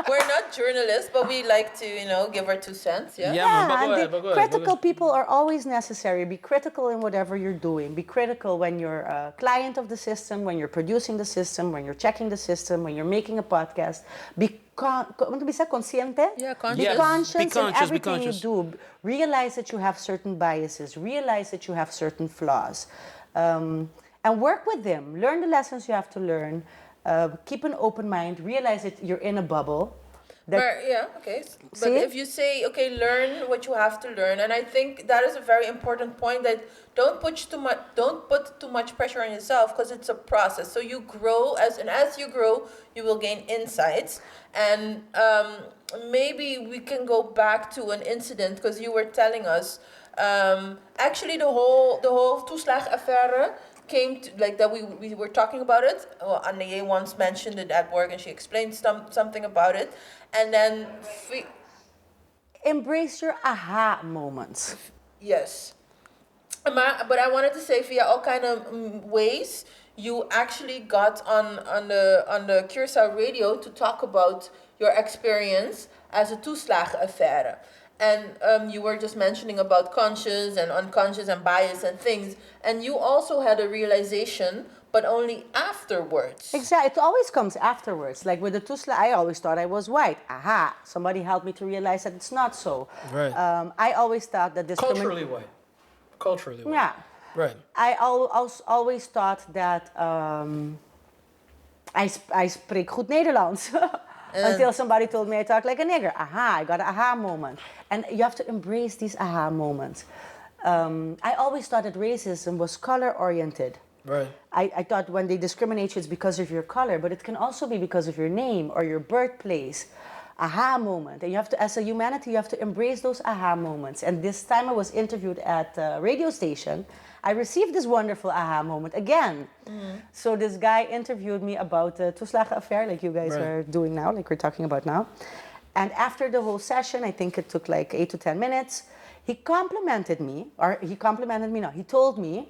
Speaker 4: We're not journalists, but we like to, give our 2 cents. Yeah.
Speaker 1: Yeah, man,
Speaker 2: and
Speaker 1: but go ahead.
Speaker 2: critical people are always necessary. Be critical in whatever you're doing. Be critical when you're a client of the system, when you're producing the system, when you're checking the system, when you're making a podcast. Be consciente.
Speaker 4: Yeah,
Speaker 2: Be
Speaker 4: conscious.
Speaker 1: Yes.
Speaker 2: conscious
Speaker 1: Be
Speaker 2: in
Speaker 1: conscious, be
Speaker 2: everything you
Speaker 1: conscious.
Speaker 2: do. Realize that you have certain biases. Realize that you have certain flaws. And work with them. Learn the lessons you have to learn. Keep an open mind. Realize that you're in a bubble.
Speaker 4: But
Speaker 2: See?
Speaker 4: if you say, okay, learn what you have to learn, and I think that is a very important point, that don't put too much pressure on yourself, because it's a process. So you grow, as you grow, you will gain insights. And maybe we can go back to an incident, because you were telling us Actually, the whole Toeslagenaffaire came to, like that we were talking about it. Well, Andayé once mentioned it at work, and she explained something about it, and then
Speaker 2: Embrace your aha moments.
Speaker 4: yes. But I wanted to say via all kind of ways you actually got on the Curaçao radio to talk about your experience as a Toeslagenaffaire. And you were just mentioning about conscious and unconscious and bias and things. And you also had a realization, but only afterwards.
Speaker 2: Exactly. It always comes afterwards. Like with the Toesla, I always thought I was white. Aha. Somebody helped me to realize that it's not so.
Speaker 1: Right.
Speaker 2: I always thought that
Speaker 1: Culturally white. Culturally white.
Speaker 2: Yeah.
Speaker 1: Right.
Speaker 2: I always thought that I spreek goed Nederlands. Until somebody told me I talk like a nigger. Aha, I got an aha moment. And you have to embrace these aha moments. I always thought that racism was color-oriented.
Speaker 1: Right.
Speaker 2: I thought when they discriminate you, it's because of your color, but it can also be because of your name or your birthplace. Aha moment. And you have to, as a humanity, you have to embrace those aha moments. And this time I was interviewed at a radio station. I received this wonderful aha moment again. So this guy interviewed me about the Toeslagenaffaire, like you guys are doing now, like we're talking about now. And after the whole session, I think it took like 8 to 10 minutes, he complimented me, he told me,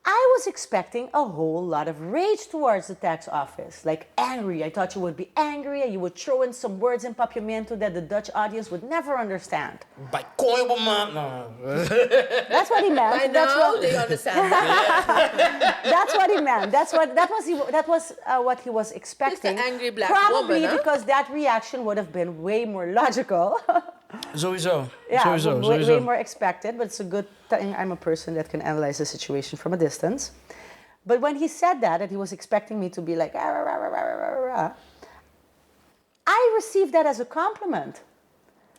Speaker 2: I was expecting a whole lot of rage towards the tax office, like angry. I thought you would be angry and you would throw in some words in papiamento that the Dutch audience would never understand.
Speaker 1: No.
Speaker 2: That's what he meant.
Speaker 4: By now, they understand.
Speaker 2: That's what he meant. That was what he was expecting.
Speaker 4: Just an angry black
Speaker 2: Probably
Speaker 4: woman, huh?
Speaker 2: because that reaction would have been way more logical.
Speaker 1: Sowieso.
Speaker 2: Yeah,
Speaker 1: Sowieso.
Speaker 2: way more expected, but it's a good thing I'm a person that can analyze the situation from a distance. But when he said that he was expecting me to be like, "Ah, rah, rah, rah, rah, rah, rah," I received that as a compliment.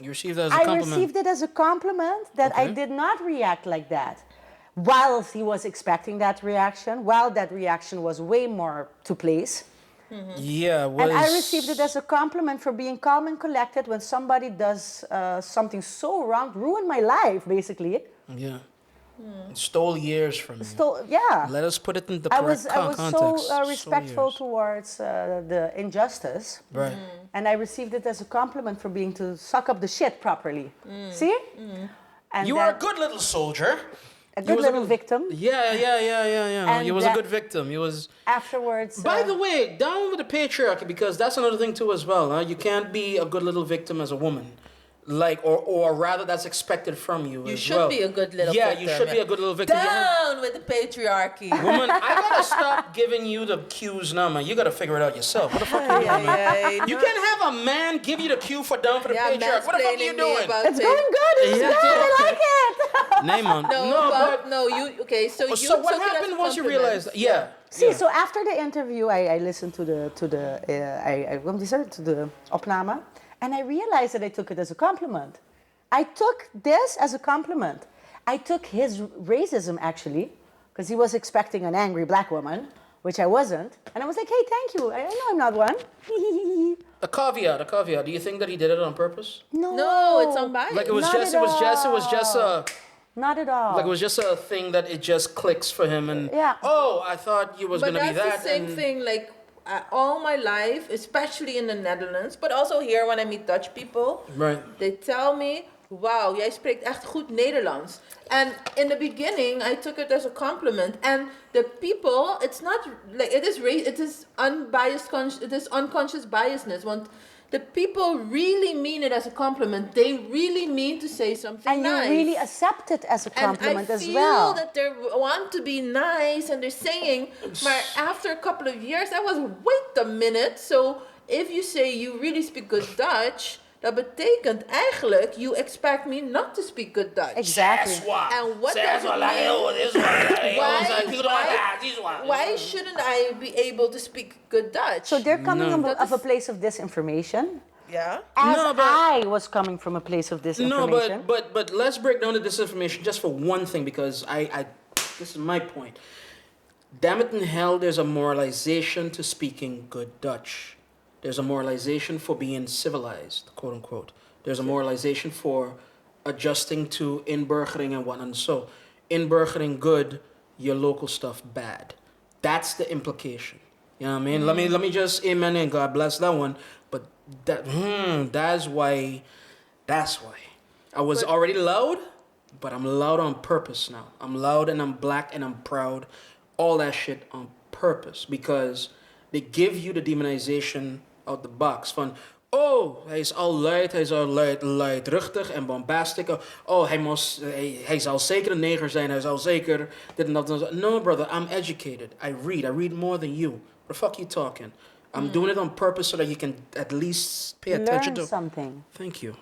Speaker 1: You received that as a compliment?
Speaker 2: I received it as a compliment that I did not react like that. While he was expecting that reaction, while that reaction was way more to place.
Speaker 1: Yeah,
Speaker 2: And I received it as a compliment for being calm and collected when somebody does something so wrong, ruined my life, basically.
Speaker 1: Yeah. It stole years from you.
Speaker 2: Yeah.
Speaker 1: Let us put it in the
Speaker 2: I
Speaker 1: correct
Speaker 2: was
Speaker 1: context.
Speaker 2: so respectful
Speaker 1: years.
Speaker 2: towards the injustice.
Speaker 1: Right.
Speaker 2: And I received it as a compliment for being to suck up the shit properly. See? And
Speaker 1: You are a good little soldier.
Speaker 2: a good little victim.
Speaker 1: Yeah.
Speaker 2: And
Speaker 1: He was a good victim. He was.
Speaker 2: Afterwards.
Speaker 1: By the way, down with the patriarchy, because that's another thing too as well. Huh? You can't be a good little victim as a woman. Like, or rather, that's expected from you.
Speaker 4: You
Speaker 1: as
Speaker 4: should
Speaker 1: well.
Speaker 4: be a good little
Speaker 1: Yeah,
Speaker 4: victim.
Speaker 1: you should be a good little victim.
Speaker 4: Down with the patriarchy.
Speaker 1: Woman, I gotta stop giving you the cues now, man. You gotta figure it out yourself. What the fuck are you doing, man? You can't have a man give you the cue for down for the patriarch. What the fuck are you doing?
Speaker 2: It's going good. It's good. I like it.
Speaker 1: Name on.
Speaker 4: So you.
Speaker 1: So what happened once you realized that? Yeah.
Speaker 2: See, so after the interview, I listened to the opname, and I realized that I took it as a compliment. I took this as a compliment. I took his racism, actually, because he was expecting an angry black woman, which I wasn't. And I was like, hey, thank you. I know I'm not one.
Speaker 1: A caveat. Do you think that he did it on purpose?
Speaker 4: No, it's unbiased.
Speaker 1: Like it was just a.
Speaker 2: Not at all.
Speaker 1: Like it was just a thing that it just clicks for him, and I thought you was
Speaker 4: But
Speaker 1: gonna be that.
Speaker 4: that's the same thing. Like all my life, especially in the Netherlands, but also here when I meet Dutch people,
Speaker 1: Right.
Speaker 4: They tell me, "Wow, jij spreekt echt goed Nederlands." And in the beginning, I took it as a compliment. And the people, it's not like it is unbiased. It is unconscious biasness. Want the people really mean it as a compliment. They really mean to say something
Speaker 2: and
Speaker 4: nice.
Speaker 2: you really accept it as a compliment as well.
Speaker 4: And I feel that they want to be nice and they're saying, but after a couple of years, I was, wait a minute. So if you say you really speak good Dutch, dat betekent eigenlijk you expect me not to speak good Dutch.
Speaker 2: Exactly.
Speaker 4: And what does it mean? Why shouldn't I be able to speak good Dutch?
Speaker 2: So they're coming of a place of disinformation.
Speaker 4: Yeah.
Speaker 2: I was coming from a place of disinformation.
Speaker 1: No, but let's break down the disinformation just for one thing, because I this is my point. Damn it in hell, there's a moralization to speaking good Dutch. There's a moralization for being civilized, quote unquote. There's a moralization for adjusting to inburgering and whatnot. So, inburgering good, your local stuff bad. That's the implication. You know what I mean? Let me just amen and God bless that one. But that's why I was already loud, but I'm loud on purpose now. I'm loud and I'm black and I'm proud. All that shit on purpose because they give you the demonization out the box van hij is al luidruchtig en bombastic. Hij zal zeker een neger zijn. Hij zal zeker dit en dat. No, brother, I'm educated. I read more than you. What the fuck you talking? I'm doing it on purpose so that you can at least pay attention to
Speaker 2: something.
Speaker 1: Thank you.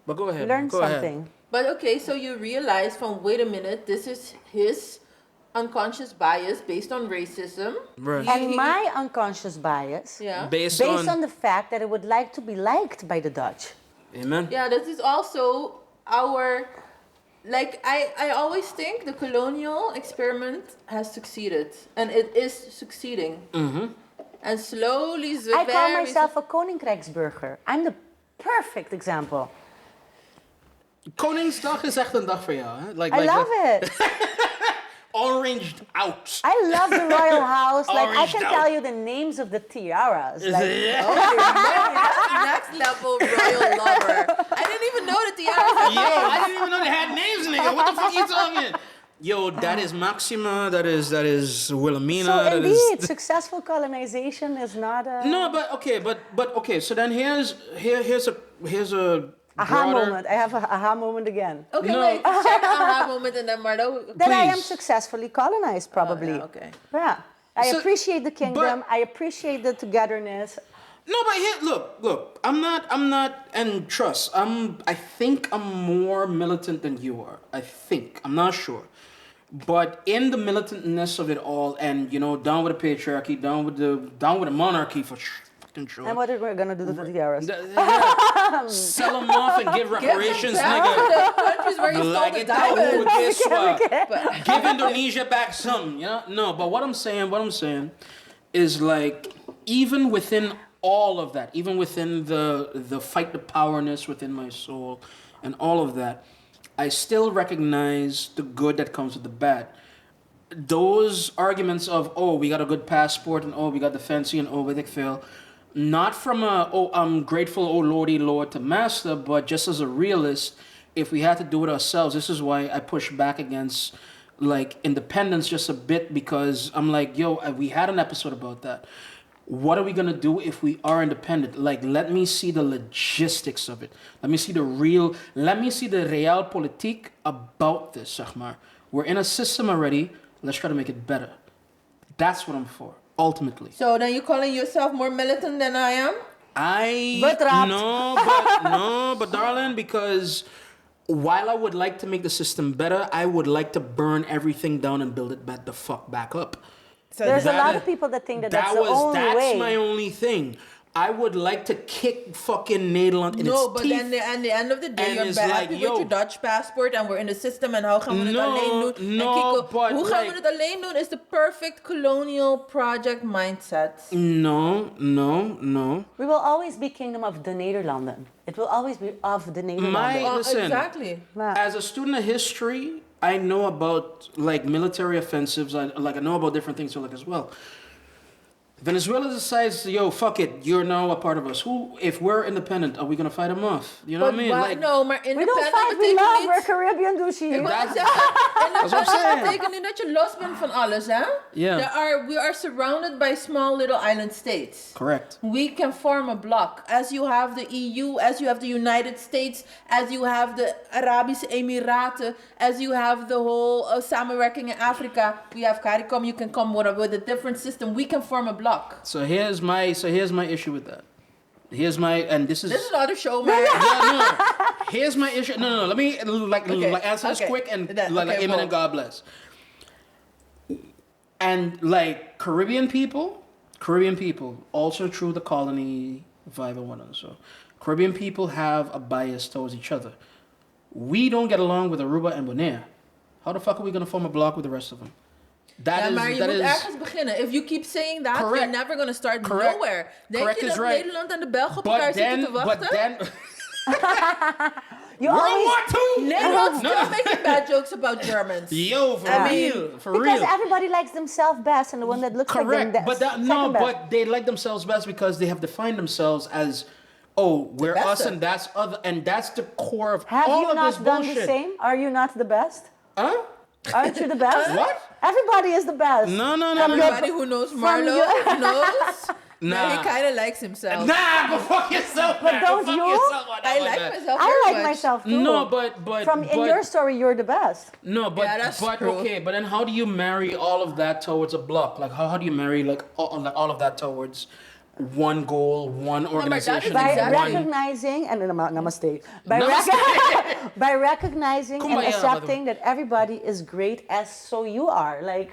Speaker 1: But go ahead.
Speaker 2: Learn
Speaker 1: go
Speaker 2: something.
Speaker 1: Ahead.
Speaker 4: But okay, so you realize from, wait a minute, this is his unconscious bias based on racism.
Speaker 1: Right.
Speaker 2: And my unconscious bias,
Speaker 1: Based
Speaker 2: on the fact that I would like to be liked by the Dutch.
Speaker 1: Amen.
Speaker 4: Yeah, that is also our, like, I always think the colonial experiment has succeeded. And it is succeeding.
Speaker 1: Mm-hmm.
Speaker 4: And slowly,
Speaker 2: I call myself a Koninkrijksburger. I'm the perfect example.
Speaker 1: Koningsdag is echt een dag voor jou, hè?
Speaker 2: I love it.
Speaker 1: Oranged out.
Speaker 2: I love the royal house. Like, I
Speaker 1: Oranged
Speaker 2: can
Speaker 1: out.
Speaker 2: tell you the names of the tiaras. Like,
Speaker 4: next level royal lover. I didn't even know that the
Speaker 1: I didn't even know they had names, nigga. What the fuck you talking? Yo, that is Maxima. That is Wilhelmina.
Speaker 2: So indeed, successful colonization is not a...
Speaker 1: No, but okay. So then here's a
Speaker 2: aha
Speaker 1: broader...
Speaker 2: moment. I have a aha moment again.
Speaker 4: Okay,
Speaker 1: No.
Speaker 4: wait. Check aha moment and then Marlo.
Speaker 2: That I am
Speaker 1: Please.
Speaker 2: successfully colonized, probably.
Speaker 4: Oh, yeah, okay.
Speaker 2: Yeah. I
Speaker 1: So-
Speaker 2: appreciate the kingdom.
Speaker 1: but-
Speaker 2: I appreciate the togetherness.
Speaker 1: No, but here, look. I'm not, and trust. I think I'm more militant than you are. I think. I'm not sure. But in the militantness of it all, and down with the patriarchy, down with the monarchy for fucking sure.
Speaker 2: And what are we going to do to the tiaras?
Speaker 1: Sell them off and give reparations, nigga.
Speaker 4: Countries where you stole
Speaker 1: Like
Speaker 4: the
Speaker 1: it
Speaker 4: diamond.
Speaker 1: Give Indonesia back some, No, but what I'm saying is like even within all of that, even within the fight the powerness within my soul and all of that, I still recognize the good that comes with the bad. Those arguments of, we got a good passport and we got the fancy and we think fail, not from I'm grateful, Lordy Lord to master, but just as a realist, if we had to do it ourselves, this is why I push back against like independence just a bit, because I'm like, we had an episode about that. What are we gonna do if we are independent? Like, let me see the logistics of it. Let me see the realpolitik about this, zeg maar. We're in a system already. Let's try to make it better. That's what I'm for, ultimately.
Speaker 4: So then you calling yourself more militant than I am?
Speaker 1: But darling, because while I would like to make the system better, I would like to burn everything down and build it back up.
Speaker 4: So
Speaker 2: There's a lot of people that think that's the only way.
Speaker 1: That's my only thing. I would like to kick fucking Nederland in its teeth.
Speaker 4: No, but then at the end of the day, you're happy with your Dutch passport and we're in the system and how gaan we het alleen doen?
Speaker 1: No, but
Speaker 4: hoe gaan we het alleen doen is the perfect colonial project mindset.
Speaker 1: No.
Speaker 2: We will always be kingdom of the Nederlanden. It will always be of the Nederlanden.
Speaker 1: Listen,
Speaker 4: exactly.
Speaker 1: As a student of history, I know about like military offensives. I know about different things as well. Venezuela decides, fuck it, you're now a part of us. If we're independent, are we gonna fight them off? You know what I mean?
Speaker 4: Like, no, maar independent
Speaker 2: we don't fight, we love, we're Caribbean douchey.
Speaker 1: That's what I'm saying.
Speaker 4: Dat betekent niet dat je los bent van alles, hè?
Speaker 1: Yeah.
Speaker 4: We are surrounded by small little island states.
Speaker 1: Correct.
Speaker 4: We can form a bloc. As you have the EU, as you have the United States, as you have the Arabische Emiraten, as you have the whole samenwerking in Africa, we have CARICOM, you can come with a different system. We can form a bloc.
Speaker 1: So here's my issue with that. This is
Speaker 4: another show, man.
Speaker 1: Here's my issue. No. Let me answer this quick and amen and God bless. And like Caribbean people, also through the colony vibe and whatnot. So Caribbean people have a bias towards each other. We don't get along with Aruba and Bonaire. How the fuck are we gonna form a block with the rest of them?
Speaker 4: Maar je moet ergens beginnen. If you keep saying that,
Speaker 1: correct.
Speaker 4: you're never going to start nowhere. Denk
Speaker 1: correct
Speaker 4: je
Speaker 1: is
Speaker 4: dat
Speaker 1: right.
Speaker 4: Nederland en de Belgen op elkaar zitten te wachten?
Speaker 2: You
Speaker 1: World
Speaker 2: always,
Speaker 1: War II.
Speaker 4: Nederland's still making bad jokes about Germans.
Speaker 1: Yo, for
Speaker 4: I mean,
Speaker 1: real, for
Speaker 2: because
Speaker 1: real.
Speaker 2: everybody likes themselves best, and the one that looks
Speaker 1: Correct,
Speaker 2: like them
Speaker 1: but
Speaker 2: second
Speaker 1: no,
Speaker 2: best.
Speaker 1: but they like themselves best because they have defined themselves as, oh, we're
Speaker 4: best
Speaker 1: us
Speaker 4: of.
Speaker 1: and that's other, and that's the core of
Speaker 2: Have
Speaker 1: all
Speaker 2: you
Speaker 1: of
Speaker 2: not
Speaker 1: this
Speaker 2: done
Speaker 1: bullshit.
Speaker 2: the same? Are you not the best?
Speaker 1: Huh?
Speaker 2: Aren't you the best?
Speaker 1: What?
Speaker 2: Everybody is the best.
Speaker 1: No, no, no,
Speaker 2: From
Speaker 1: no.
Speaker 2: your-
Speaker 4: Everybody who knows
Speaker 2: from
Speaker 4: Marlo
Speaker 2: your-
Speaker 4: knows
Speaker 1: Nah.
Speaker 4: that he kind of likes himself.
Speaker 1: Nah, go fuck yourself.
Speaker 2: But
Speaker 1: man.
Speaker 2: don't
Speaker 1: Go fuck
Speaker 2: you?
Speaker 1: yourself on that
Speaker 4: I
Speaker 1: one,
Speaker 4: like
Speaker 1: man.
Speaker 4: myself
Speaker 2: I
Speaker 4: very
Speaker 2: like
Speaker 4: much.
Speaker 2: myself too.
Speaker 1: No, but
Speaker 2: From in your story, you're the best.
Speaker 1: no, but
Speaker 4: Yeah, that's
Speaker 1: but
Speaker 4: true.
Speaker 1: okay, but then how do you marry all of that towards a block? Like how do you marry like all of that towards one goal, one
Speaker 4: that is
Speaker 1: organization,
Speaker 2: By
Speaker 4: Exactly.
Speaker 1: one?
Speaker 2: recognizing and namaste.
Speaker 1: Namaste.
Speaker 2: By recognizing and
Speaker 1: Kumbaya,
Speaker 2: accepting that everybody is great as so you are. Like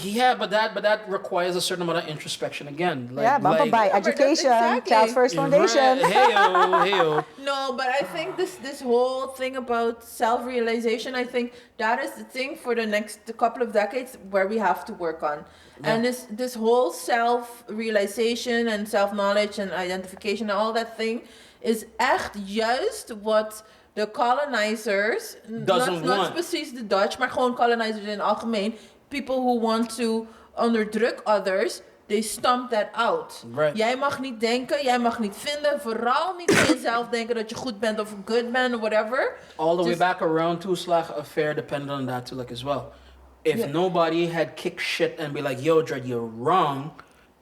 Speaker 1: Yeah, but that requires a certain amount of introspection again. Like,
Speaker 2: yeah, bumper by
Speaker 4: but that's
Speaker 2: education,
Speaker 4: exactly-
Speaker 2: Child First Foundation.
Speaker 1: Right. Hey-o.
Speaker 4: No, but I think this whole thing about self-realization, I think that is the thing for the next couple of decades where we have to work on. And this whole self-realization and self-knowledge and identification and all that thing is echt juist wat de colonizers,
Speaker 1: Doesn't
Speaker 4: not
Speaker 1: want.
Speaker 4: precies de Dutch, maar gewoon colonizers in het algemeen, people who want to onderdruk others, they stomp that out.
Speaker 1: Right.
Speaker 4: Jij mag niet denken, jij mag niet vinden, vooral niet van jezelf denken dat je goed bent of good bent of whatever.
Speaker 1: All the way
Speaker 4: Just-
Speaker 1: back around Toeslagenaffaire depended on that too, like as well. If
Speaker 4: Yeah.
Speaker 1: nobody had kicked shit and be like, "Yo, Dread, you're wrong,"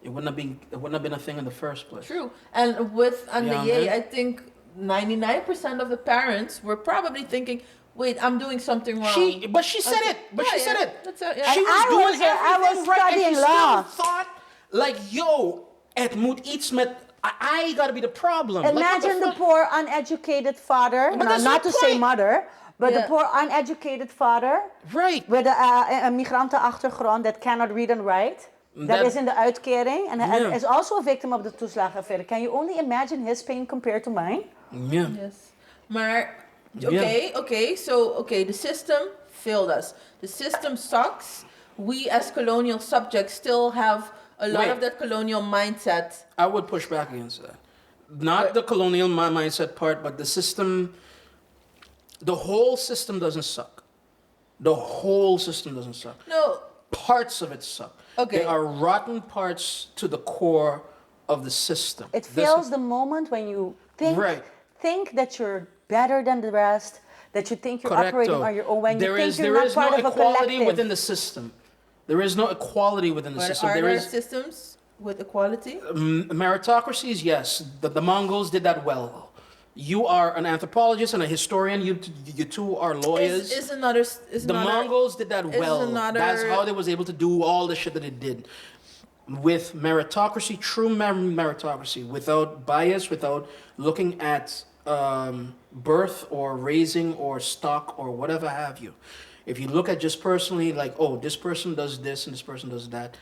Speaker 1: it wouldn't have been a thing in the first place.
Speaker 4: True. And with Andayé,
Speaker 1: man.
Speaker 4: I think 99% of the parents were probably thinking, wait, I'm doing something wrong.
Speaker 1: She said
Speaker 4: Okay.
Speaker 1: it. But
Speaker 4: Yeah,
Speaker 1: she said
Speaker 4: yeah.
Speaker 1: it.
Speaker 4: That's it, yeah.
Speaker 1: She
Speaker 2: And
Speaker 1: was
Speaker 2: I
Speaker 1: doing
Speaker 2: was, I
Speaker 1: everything
Speaker 2: was
Speaker 1: right, and she
Speaker 2: studying
Speaker 1: still
Speaker 2: law.
Speaker 1: thought like, "Yo, het moet iets met I gotta be the problem." Like, what
Speaker 2: Imagine the
Speaker 1: fuck?
Speaker 2: poor uneducated father,
Speaker 1: But that's
Speaker 2: not
Speaker 1: my
Speaker 2: to say
Speaker 1: point.
Speaker 2: mother, but the
Speaker 4: Yeah.
Speaker 2: poor uneducated father
Speaker 1: Right.
Speaker 2: with a migrantenachtergrond that cannot read and write. That
Speaker 1: That-
Speaker 2: is in de uitkering and
Speaker 1: Yeah.
Speaker 2: is also a victim of the toeslagenaffaire. Can you only imagine his pain compared to mine?
Speaker 1: Yeah.
Speaker 4: Yes. Maar, okay, the system failed us. The system sucks. We as colonial subjects still have a lot
Speaker 1: Wait.
Speaker 4: of that colonial mindset.
Speaker 1: I would push back against that. Not the colonial mindset part, but the system. The whole system doesn't suck. The whole system doesn't suck.
Speaker 4: No,
Speaker 1: Parts of it suck.
Speaker 4: Okay.
Speaker 1: There are rotten parts to the core of the system.
Speaker 2: It
Speaker 1: This-
Speaker 2: fails the moment when you think that you're better than the rest, that you think you're operating
Speaker 1: Correcto.
Speaker 2: on your own, when you
Speaker 1: There
Speaker 2: think
Speaker 1: is
Speaker 2: you're
Speaker 1: there
Speaker 2: not
Speaker 1: is
Speaker 2: part
Speaker 1: no
Speaker 2: of a
Speaker 1: equality
Speaker 2: collective.
Speaker 1: within the system. There is no equality within the
Speaker 4: but
Speaker 1: system.
Speaker 4: are
Speaker 1: There
Speaker 4: there
Speaker 1: is
Speaker 4: systems with equality?
Speaker 1: meritocracies. Yes, the Mongols did that well. You are an anthropologist and a historian. You two are lawyers.
Speaker 4: Is another is
Speaker 1: The
Speaker 4: another,
Speaker 1: Mongols did that
Speaker 4: is
Speaker 1: well.
Speaker 4: another-
Speaker 1: That's how they was able to do all the shit that they did. With meritocracy, true meritocracy, without bias, without looking at birth or raising or stock or whatever have you. If you look at just personally, like, oh, this person does this and this person does that,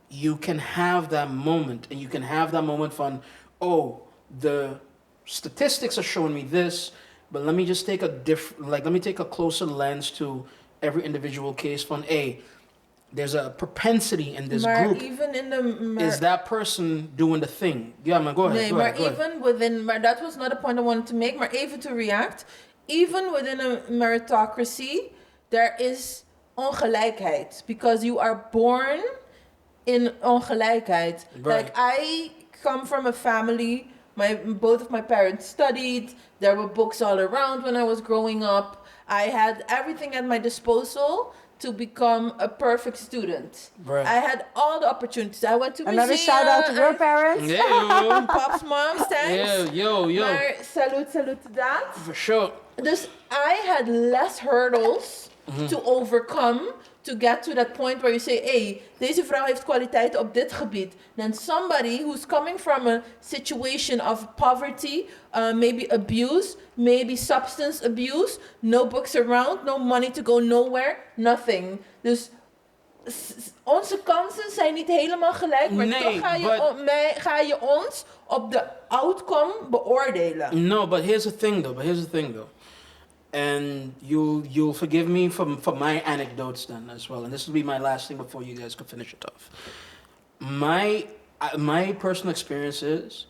Speaker 1: you can have that moment, and you can have that moment from, oh, the statistics are showing me this, but let me just take let me take a closer lens to every individual case from there's a propensity in this
Speaker 4: maar
Speaker 1: group.
Speaker 4: even in the
Speaker 1: Is that person doing the thing? Yeah, man, go ahead.
Speaker 4: Nee,
Speaker 1: go
Speaker 4: maar
Speaker 1: ahead, go ahead.
Speaker 4: even within, maar that was not a point I wanted to make, maar even to react, even within a meritocracy, there is ongelijkheid, because you are born in ongelijkheid.
Speaker 1: Right.
Speaker 4: Like, I come from a family, both of my parents studied, there were books all around when I was growing up, I had everything at my disposal to become a perfect student.
Speaker 1: Right.
Speaker 4: I had all the opportunities. I went to
Speaker 2: Another
Speaker 4: museum,
Speaker 2: shout out to your parents.
Speaker 1: Yeah, yo.
Speaker 4: Pops, moms, thanks.
Speaker 1: Yo.
Speaker 4: Maar salute to that.
Speaker 1: For sure.
Speaker 4: Dus I had less hurdles to overcome to get to that point where you say, hey, deze vrouw heeft kwaliteiten op dit gebied. Then somebody who's coming from a situation of poverty, maybe abuse, maybe substance abuse, no books around, no money to go nowhere, nothing. Dus onze kansen zijn niet helemaal gelijk, maar
Speaker 1: Nee,
Speaker 4: toch ga je ons op de outcome beoordelen.
Speaker 1: No, but here's the thing though. And you'll forgive me for my anecdotes then as well. And this will be my last thing before you guys can finish it off. My personal experience is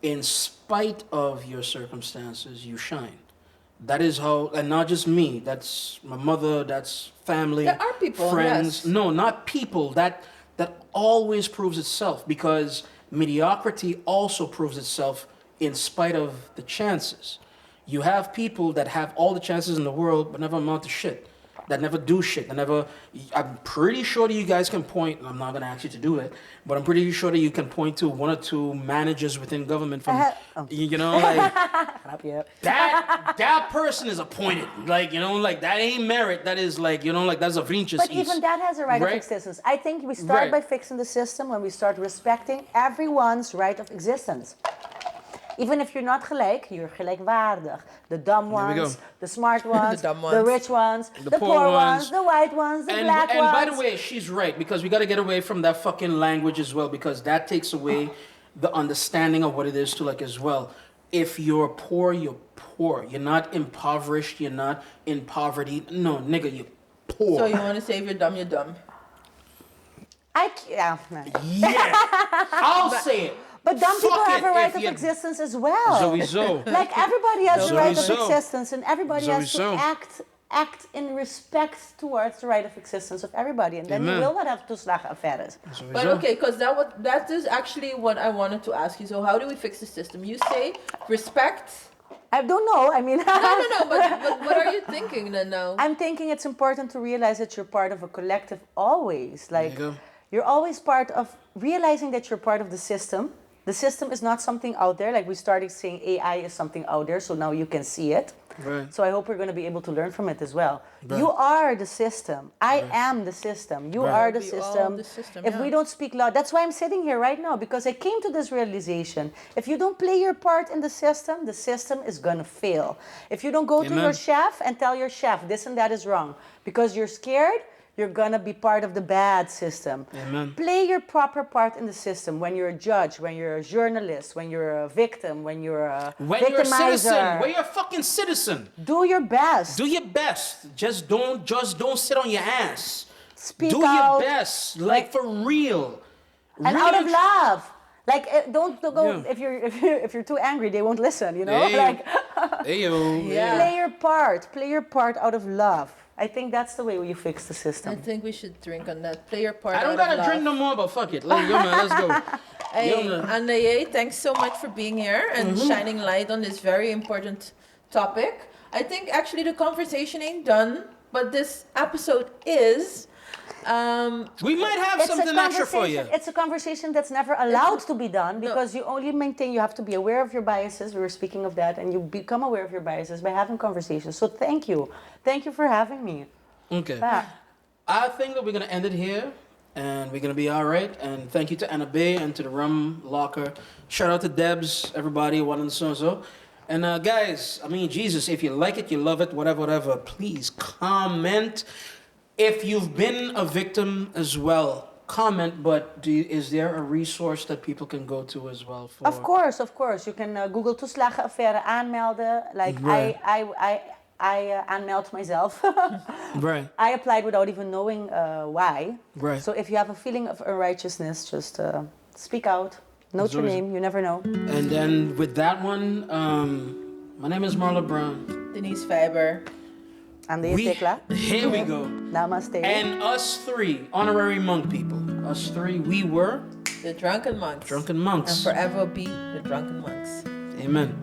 Speaker 1: in spite of your circumstances, you shine. That is how, and not just me. That's my mother. That's family.
Speaker 4: There are people,
Speaker 1: friends.
Speaker 4: yes.
Speaker 1: No, not people. That always proves itself, because mediocrity also proves itself in spite of the chances. You have people that have all the chances in the world but never amount to shit. That never do shit. That never. I'm pretty sure that you guys can point. I'm not gonna ask you to do it, but I'm pretty sure that you can point to one or two managers within government from, you know, like that person is appointed. Like, you know, like that ain't merit. That is like, you know, like that's a vriendjes.
Speaker 2: But even that has a right of existence. I think we start by fixing the system when we start respecting everyone's right of existence. Even if you're not gelijk, you're gelijkwaardig. The dumb ones, the smart ones, the rich ones, the poor ones, the white ones, the black ones.
Speaker 1: And by the way, she's right, because we got to get away from that fucking language as well, because that takes away the understanding of what it is to like as well. If you're poor, you're poor. You're not impoverished. You're not in poverty. No, nigga, you're poor.
Speaker 4: So you want to say if you're dumb, you're dumb.
Speaker 1: Yeah, I'll say it.
Speaker 2: But dumb people have a right of existence as well.
Speaker 1: Sowieso.
Speaker 2: Like everybody has a right of existence, and everybody has to act in respect towards the right of existence of everybody, and then you will not have toeslagenaffaires.
Speaker 4: But okay, because that is actually what I wanted to ask you. So how do we fix the system? You say respect.
Speaker 2: I don't know. I mean,
Speaker 4: no. But what are you thinking then now?
Speaker 2: I'm thinking it's important to realize that you're part of a collective always. Like you're always part of realizing that you're part of the system. The system is not something out there. Like we started saying AI is something out there, so now you can see it.
Speaker 1: Right.
Speaker 2: So I hope we're going to be able to learn from it as well. Right. You are the system. I am the system. You are the system. If we don't speak loud, that's why I'm sitting here right now, because I came to this realization. If you don't play your part in the system is going to fail. If you don't go to your chef and tell your chef this and that is wrong because you're scared, you're going to be part of the bad system.
Speaker 1: Amen.
Speaker 2: Play your proper part in the system when you're a judge, when you're a journalist, when you're a victim, when you're a
Speaker 1: when you're a citizen, when you're a fucking citizen.
Speaker 2: Do your best.
Speaker 1: Do your best. Just don't sit on your ass.
Speaker 2: Speak
Speaker 1: Do
Speaker 2: out.
Speaker 1: your best, like for real.
Speaker 2: And out of love. Like don't go if you're too angry, they won't listen, you know? Play your part out of love. I think that's the way you fix the system.
Speaker 4: I think we should drink on that. Play your part.
Speaker 1: I don't gotta drink no more, but fuck it. Let's go.
Speaker 4: Hey, Andayé, thanks so much for being here and shining light on this very important topic. I think actually the conversation ain't done, but this episode is.
Speaker 1: We might have something extra for you.
Speaker 2: It's a conversation that's never allowed to be done because you only maintain, you have to be aware of your biases. We were speaking of that, and you become aware of your biases by having conversations. So thank you. Thank you for having me.
Speaker 1: Okay. I think that we're going to end it here, and we're going to be all right. And thank you to Annabay and to the Rum Locker. Shout out to Debs, everybody, one and so. And guys, I mean, Jesus, if you like it, you love it, whatever, please comment. If you've been a victim as well, comment, but is there a resource that people can go to as well?
Speaker 2: Of course. You can Google Toeslagenaffaire aanmelden. Like, I aanmeld myself.
Speaker 1: Right.
Speaker 2: I applied without even knowing why.
Speaker 1: Right.
Speaker 2: So if you have a feeling of unrighteousness, just speak out. Note your name, you never know.
Speaker 1: And then with that one, my name is Marlo Brown.
Speaker 4: Denise Faber.
Speaker 2: Andayé Tecla.
Speaker 1: Here we go.
Speaker 2: Namaste.
Speaker 1: And us three, honorary monk people. Us three, we were...
Speaker 4: The Drunken Monks.
Speaker 1: Drunken Monks.
Speaker 4: And forever be the Drunken Monks.
Speaker 1: Amen.